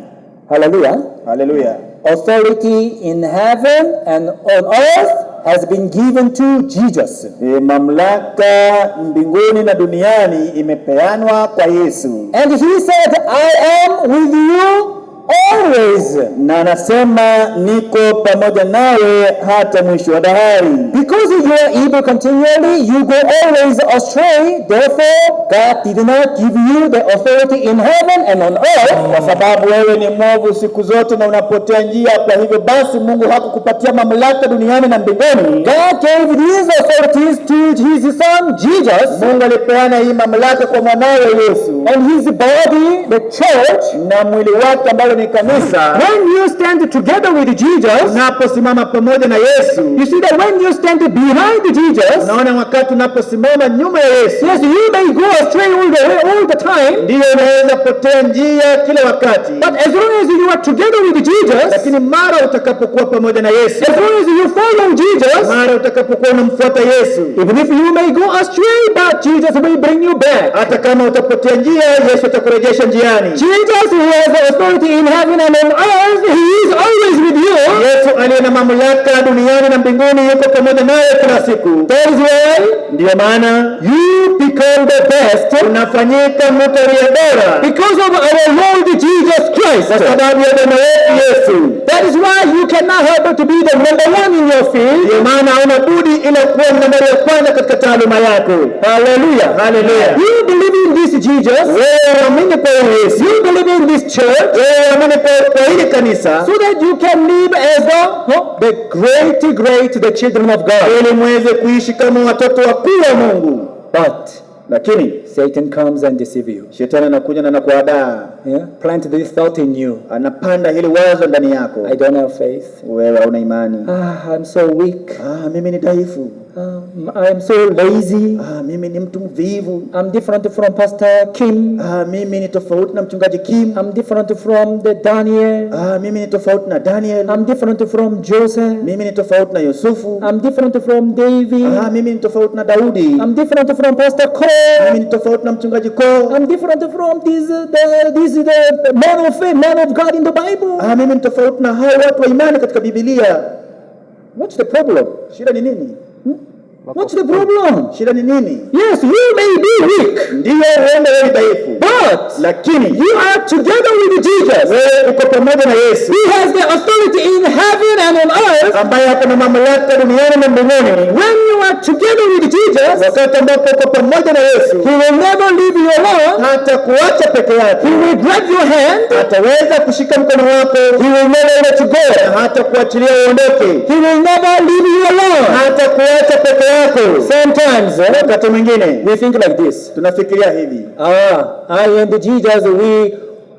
Hallelujah. Hallelujah. Authority in heaven and on earth has been given to Jesus. Mamlaka mbinguni na duniani imepeanwa kwa Yesu. And he said, I am with you always. Na anasema niko pamoja nawe hata mwisho wa dahari. Because you are evil continually, you go always astray. Therefore, God did not give you the authority in heaven and on earth. Kwa sababu wewe ni mwovu siku zote na unapotea njia, kwa hivyo basi Mungu hakukupatia mamlaka duniani na mbinguni. God gave these authorities to his son Jesus. Mungu alipeana hii mamlaka kwa mwanawe Yesu. And his body, the church, na mwili wake ambao ni kanisa, kanisa, when you stand together with Jesus, unaposimama pamoja na Yesu, you see that when you stand behind Jesus, unaona wakati unaposimama nyuma ya Yesu, yes, you may go astray all the time, ndiyo unaweza potea njia kila wakati. but as long as you are together with Jesus, Lakini mara utakapokuwa pamoja na Yesu, as long as you follow Jesus, mara utakapokuwa unamfuata Yesu, even if you may go astray, but Jesus will bring you back. hata kama utapotea njia, Yesu atakurejesha njiani. Jesus, who has the authority in heaven and on earth, he is always with you. Yesu aliye na mamlaka duniani na mbinguni yuko pamoja naye kila siku. That is why Ndiyo maana you become the best unafanyika mtu aliye bora because of our Lord Jesus Christ. kwa sababu ya Bwana wetu Yesu. That is why you cannot help but to be the number one in your field. Ndiyo maana hauna budi ila kuwa nambari ya kwanza katika taaluma yako. Hallelujah. Hallelujah. You believe in this Jesus. Wewe uamini kwa Yesu. You believe in this church. Wewe uamini kwa hili kanisa, So that you can live as the great the children of God. ili muweze kuishi kama watoto wakuu wa Mungu. But Lakini Satan comes and deceives you. shetani anakuja na anakuhadaa, Yeah? Plant this thought in you. anapanda hili wazo ndani yako. I don't have faith. Wewe hauna imani. I'm so weak. Mimi ni dhaifu. I'm so lazy. Mimi ni mtu mvivu. I'm different from Pastor Kim. Mimi ni tofauti na mchungaji Kim. I'm different from the Daniel. Mimi ni tofauti na Daniel. I'm different from Joseph. Mimi ni tofauti na Yusufu. I'm different from David. Mimi ni tofauti na Daudi. I'm different from Pastor Cole. Mimi ni tofauti na mchungaji Cole. I'm different from the man of faith, man of God in the Bible. Mimi ni tofauti na hao watu wa imani katika Biblia. What's the problem? Shida ni nini? What's the problem? Shida ni nini? Yes, you may be weak, Ndiyo uende wewe dhaifu, but lakini you are together with Jesus. wewe uko pamoja na Yesu He has the authority in heaven and on earth. ambaye ako na mamlaka duniani na mbinguni. When you are together with Jesus, Wakati ambapo uko pamoja na Yesu, He will never leave you alone. hata kuacha peke yake, He will grab your hand. ataweza kushika mkono wako, He will never let you go. hata kuachilia uondoke, He will never leave you alone. hata kuacha peke yako. Sometimes Wakati mwingine we think like this. tunafikiria hivi, I and Jesus, we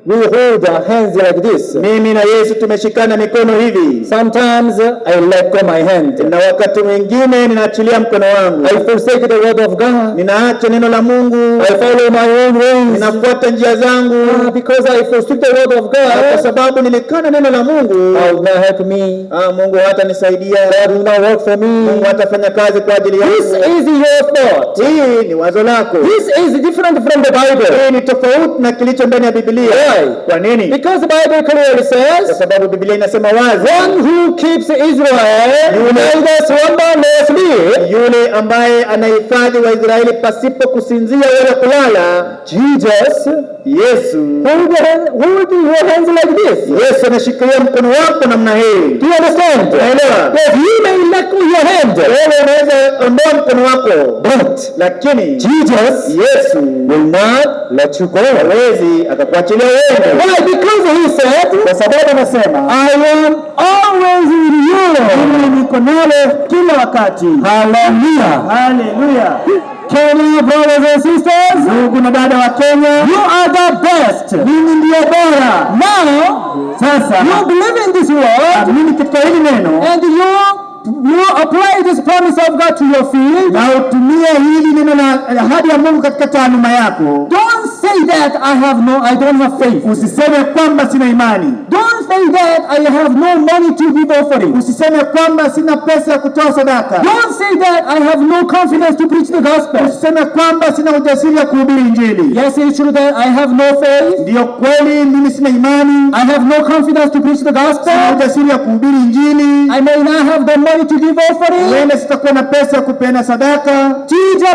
hold our hands like this. mimi na Yesu tumeshikana mikono hivi, Sometimes I let go my hand. na wakati mwingine ninaachilia mkono wangu, I forsake the word of God. ninaacha neno la Mungu, I follow my own ways. ninafuata njia zangu, Because I forsook the word of na kwa God, sababu nilikana neno la Mungu, God will not help me. Mungu hatanisaidia, God will not work for Mungu me. hatafanya kazi kwa ajili This yangu. is your thought. Hii ni wazo lako, This is different from the Bible. hii ni tofauti na kilicho ndani ya Biblia. Why? Kwa nini? Because the Bible clearly Kwa says, sababu Biblia inasema wazi, one who keeps Israel neither slumber nor sleep. yule ambaye anahifadhi Waisraeli pasipo kusinzia wala kulala. Jesus, Yesu, hold your hands like this. Yesu anashikilia mkono wako namna hii. Do you understand? Unaelewa? Yes, you may let go your hand, Wewe unaweza ondoa mkono wako, but lakini Jesus Yesu will not let you go. hawezi akakuachilia wewe. Why? Because he said, Kwa sababu anasema I am always with you. mimi niko nalo kila wakati. Hallelujah. Haleluya. Kenya brothers and sisters, Ndugu na dada wa Kenya, you are the best. mimi ndiye bora. Now, Sasa you believe in this word mimi katika hili neno and you apply this promise of God to your field. na utumie hili neno la ahadi ya Mungu katika taaluma yako. Don't say that I don't have faith. Usiseme kwamba sina imani. Don't say that I have no money to give offering. Usiseme kwamba sina pesa ya kutoa sadaka. Don't say that I have no confidence to preach the gospel. Usiseme kwamba sina ujasiri wa kuhubiri Injili. Yes, it's true that I have no faith. Ndiyo kweli, mimi sina imani. I have no confidence to preach the Sina gospel. ujasiri wa kuhubiri Injili. I may not have the money to give offering. Huenda sitakuwa na pesa ya kupeana sadaka,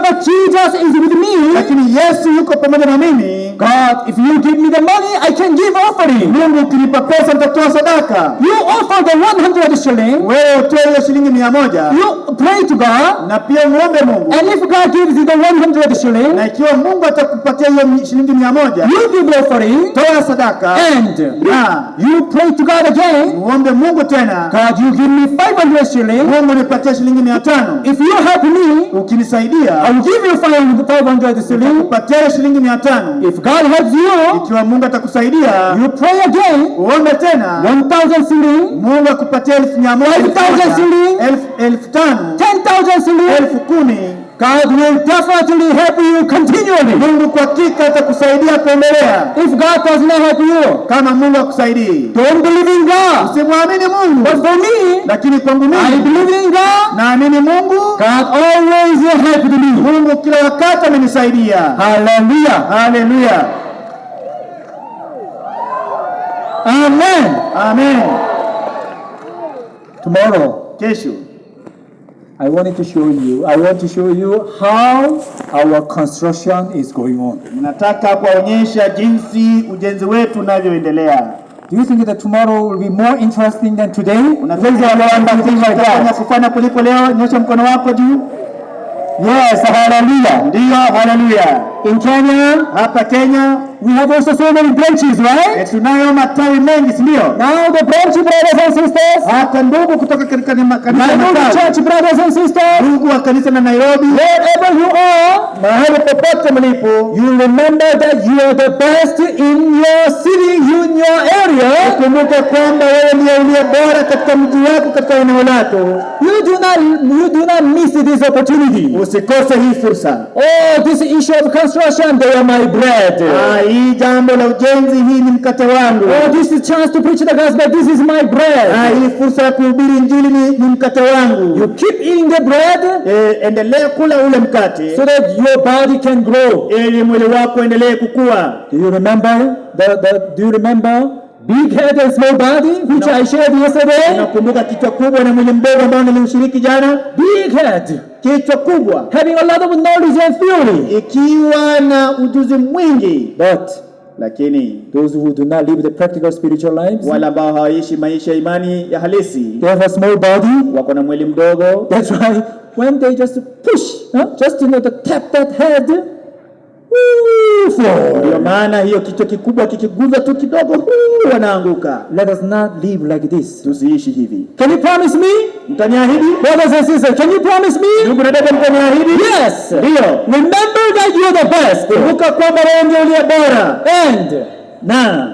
But Jesus is with me. lakini Yesu yuko pamoja na mimi. God, if you give me the money, I can give offering. Mungu ukinipa pesa nitatoa sadaka. You offer the 100 shilling. Wewe utoe hiyo shilingi 100 You pray to God. na pia muombe Mungu. And if God gives you the 100 shilling, Na ikiwa Mungu atakupatia hiyo shilingi 100, you give offering. toa sadaka And na you pray to God again. muombe Mungu tena. God, you give me 500 shilling. Mungu nipatie shilingi 500. If you help me, Ukinisaidia, I will give you 500 shilling. upatie shilingi 500. If God helps you, Ikiwa Mungu atakusaidia, you pray again. uombe tena. tena 1,000 shilling, Mungu akupatie 1,100, 5,000 shilling, 5,000, 10,000 shilling, 10,000, God will definitely help you continually. Mungu kwa hakika atakusaidia kuendelea. If God does not help you, Kama Mungu akusaidii, don't believe in God. usimwamini Mungu. But for me, Lakini kwangu I mimi believe in God. naamini Mungu. God always helped me. Mungu kila wakati amenisaidia. Hallelujah. Haleluya. Amen. Amen. Tomorrow, Kesho I want to show you how our construction is going on. nataka kuwaonyesha jinsi ujenzi wetu unavyoendelea. Do you think that tomorrow will be more interesting than today? Unafanya kufanya kuliko leo? Nyosha mkono wako juu. Yes, hallelujah. Ndiyo, haleluya. In Kenya, Hapa Kenya we have also so many branches, right? tunayo matawi mengi, si ndio? Now the branch brothers and sisters, Hata ndugu kutoka katika kanisa la Nairobi matawi, church brothers and sisters, ndugu wa kanisa la Nairobi, wherever you are, mahali popote mlipo, you remember that you are the best in your city, in your area. kumbuka kwamba wewe ndiye uliye bora katika mji wako, katika eneo lako. You do not miss this opportunity. Usikose hii fursa. Oh, this issue of construction, they are my bread. Hii jambo la ujenzi, hii ni mkate wangu. Oh, this is chance to preach the gospel, this is my bread. Hii fursa ya kuhubiri injili ni mkate wangu. You keep eating the bread Endelea kula ule mkate so that your body can grow. ili mwili wako endelee kukua. Do you remember big head and small body, which I shared yesterday? Unakumbuka kichwa kubwa na mwili mdogo ambao niliushiriki jana? Big head, Kichwa kubwa having a lot of knowledge and theory. ikiwa na ujuzi mwingi, But lakini those who do not live the practical spiritual lives, wale ambao hawaishi maisha ya imani ya halisi, they have a small body. wako na mwili mdogo. That's why when they just push, just to tap that head, Ndio maana hiyo kichwa kikubwa kikiguza tu kidogo wanaanguka. Let us not live like this. Tusiishi hivi. Can you promise me? Mtaniahidi? Brothers and sisters, can you promise me? Ndugu na dada, mtaniahidi? Yes. Ndio. Remember that you are the best. Kumbuka kwamba wewe ndiye uliye bora. And Na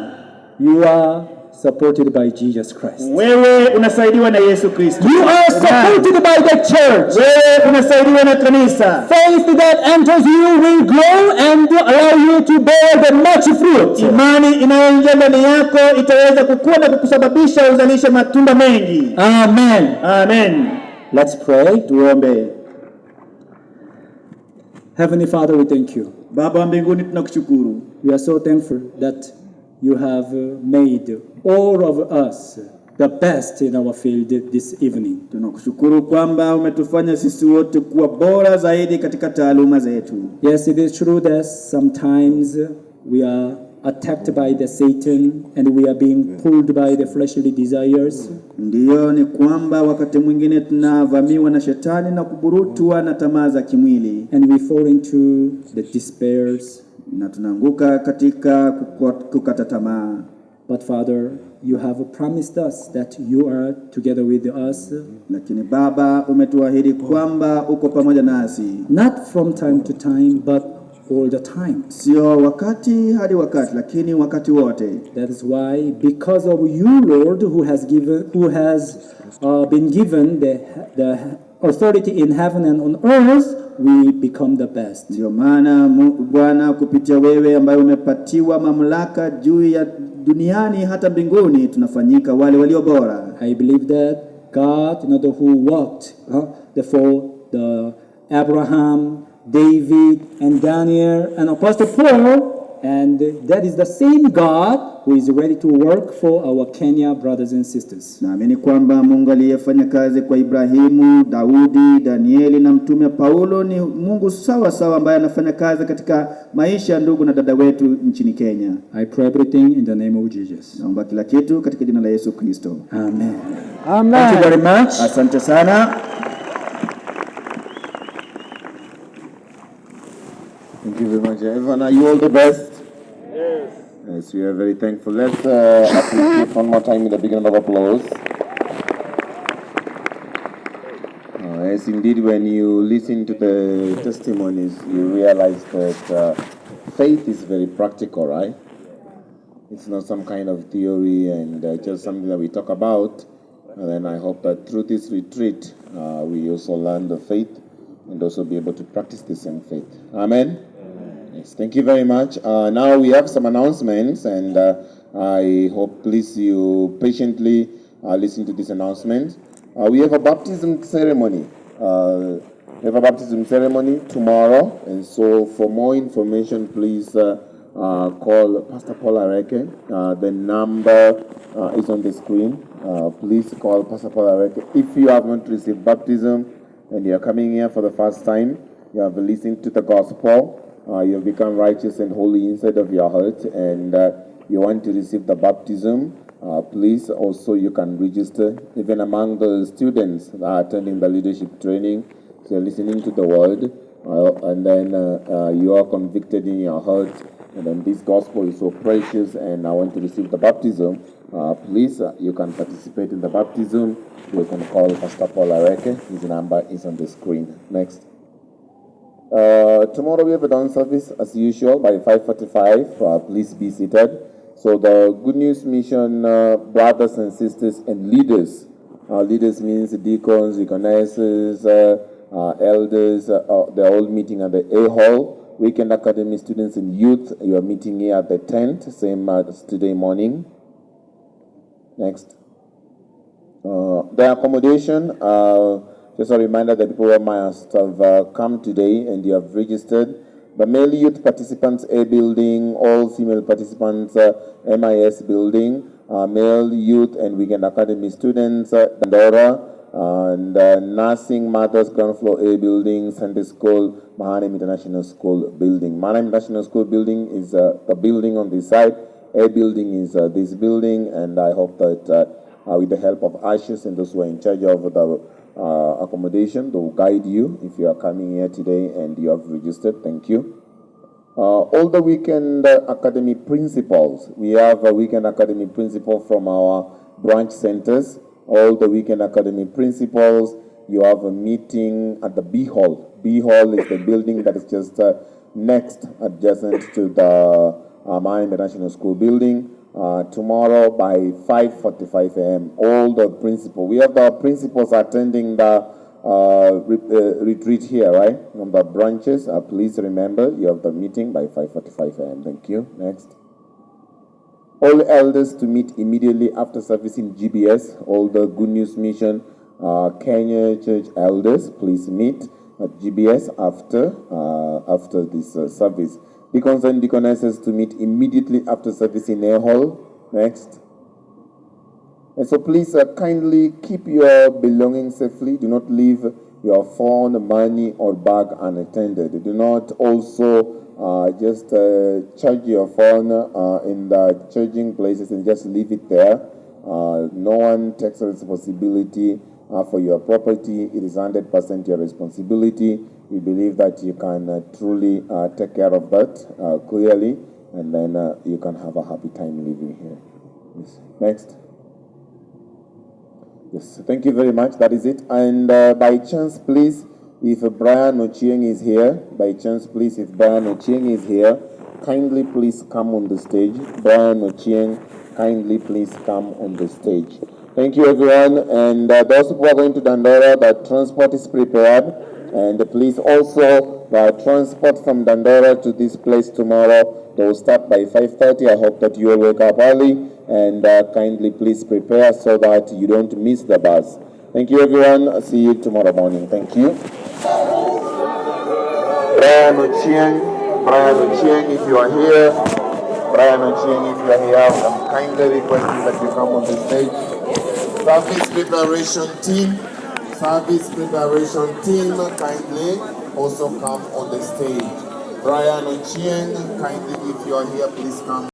you are supported by Jesus Christ. wewe unasaidiwa na Yesu Kristo. You are supported by the church. Wewe unasaidiwa na kanisa. Faith that enters you will grow and allow you to bear the much fruit. Imani inayoingia ndani yako itaweza kukua na kukusababisha uzalishe matunda mengi. Amen. Amen. Let's pray. Tuombe. Heavenly Father, we thank you. Baba wa mbinguni, tunakushukuru. We are so thankful that you have made all of us the best in our field this evening. Tunakushukuru kwamba umetufanya sisi wote kuwa bora zaidi katika taaluma zetu. Yes, it is true that sometimes we are attacked by the Satan and we are being pulled by the fleshly desires. Ndiyo, ni kwamba wakati mwingine tunavamiwa na shetani na kuburutwa na tamaa za kimwili, And we fall into the despairs. na tunaanguka katika kukata tamaa. But Father, you have promised us that you are together with us, Lakini Baba, umetuahidi kwamba uko pamoja nasi, not from time to time, but all the time. sio wakati hadi wakati, lakini wakati wote. That is why, because of you, Lord, who has been given the authority in heaven and on earth, we become the best. Ndio maana Bwana, kupitia wewe ambaye umepatiwa mamlaka juu ya duniani hata mbinguni, tunafanyika wale walio bora. I believe that God, who walked before the Abraham, David, and Daniel, and Apostle Paul, and that is the same God who is ready to work for our Kenya brothers and sisters. Naamini kwamba Mungu aliyefanya kazi kwa Ibrahimu, Daudi, Danieli na mtume Paulo ni Mungu sawa sawa ambaye anafanya kazi katika maisha ya ndugu na dada wetu nchini Kenya. I pray everything in the name of Jesus. Naomba kila kitu katika jina la Yesu Kristo. Amen. Amen. Thank you very much. Asante sana. Thank you very much, Evan. Are you all the best? Yes. Yes, we are very thankful. Let's appreciate one more time with a big round of applause. Yes, indeed, when you listen to the testimonies, you realize that faith is very practical, right? It's not some kind of theory and just something that we talk about. And then I hope that through this retreat, we also learn the faith and also be able to practice the same faith. Amen? Yes, thank you very much. Now we have some announcements, and I hope please you patiently listen to this announcement. We have a baptism ceremony. We have a baptism ceremony tomorrow, and so for more information, please call Pastor Paul Areke. The number is on the screen. Please call Pastor Paul Areke. If you have not received baptism and you are coming here for the first time, you have listened to the gospel, you have become righteous and holy inside of your heart, and you want to receive the baptism, please also you can register even among the students that are attending the leadership training. So you're listening to the word, and then you are convicted in your heart, and then this gospel is so precious, and I want to receive the baptism. Please, you can participate in the baptism. You can call Pastor Paul Areke. His number is on the screen. Next. Tomorrow we have a dawn service as usual by 5:45. Please be seated. So the Good News Mission brothers and sisters and leaders. Leaders means deacons, deaconesses, elders. They're all meeting at the A Hall. Weekend Academy students and youth, you are meeting here at the tent, same as today morning. Next. The accommodation, just a reminder that people must have come today and you have registered. The male youth participants A building, all female participants MIS building, male youth and weekend academy students Dandora, and nursing mothers ground floor A building, Sunday school, Mahanaim International School building. Mahanaim International School building is the building on this side. A building is this building, and I hope that with the help of ushers and those who are in charge of the accommodation, they will guide you if you are coming here today and you have registered. Thank you. All the weekend academy principals. We have a weekend academy principal from our branch centers. All the weekend academy principals, you have a meeting at the B Hall. B Hall is the building that is just next, adjacent to the Mahanaim International School building. Tomorrow by 5:45 a.m. All the principals. We have the principals attending the retreat here, right? On the branches. Please remember, you have the meeting by 5:45 a.m. Thank you. Next. All elders to meet immediately after service in GBS. All the Good News Mission Kenya Church elders, please meet at GBS after this service. Deacons and deaconesses to meet immediately after service in A Hall. Next. And so please kindly keep your belongings safely. Do not leave your phone, money, or bag unattended. Do not also just charge your phone in the charging places and just leave it there. No one takes responsibility for your property. It is 100% your responsibility. We believe that you can truly take care of that clearly, and then you can have a happy time living here. Yes. Next. Yes, thank you very much. That is it. And by chance, please, if Brian Ochieng is here, kindly please come on the stage. Brian Ochieng, kindly please come on the stage. Thank you, everyone. And those who are going to Dandora, the transport is prepared. And please also, the transport from Dandora to this place tomorrow, they will start by 5:30. I hope that you will wake up early and kindly please prepare so that you don't miss the bus. Thank you, everyone. I'll see you tomorrow morning. Thank you. Brian Ochieng, if you are here, I'm kindly requesting that you come on the stage. Service preparation team, kindly also come on the stage. Brian Ochieng, kindly, if you are here, please come.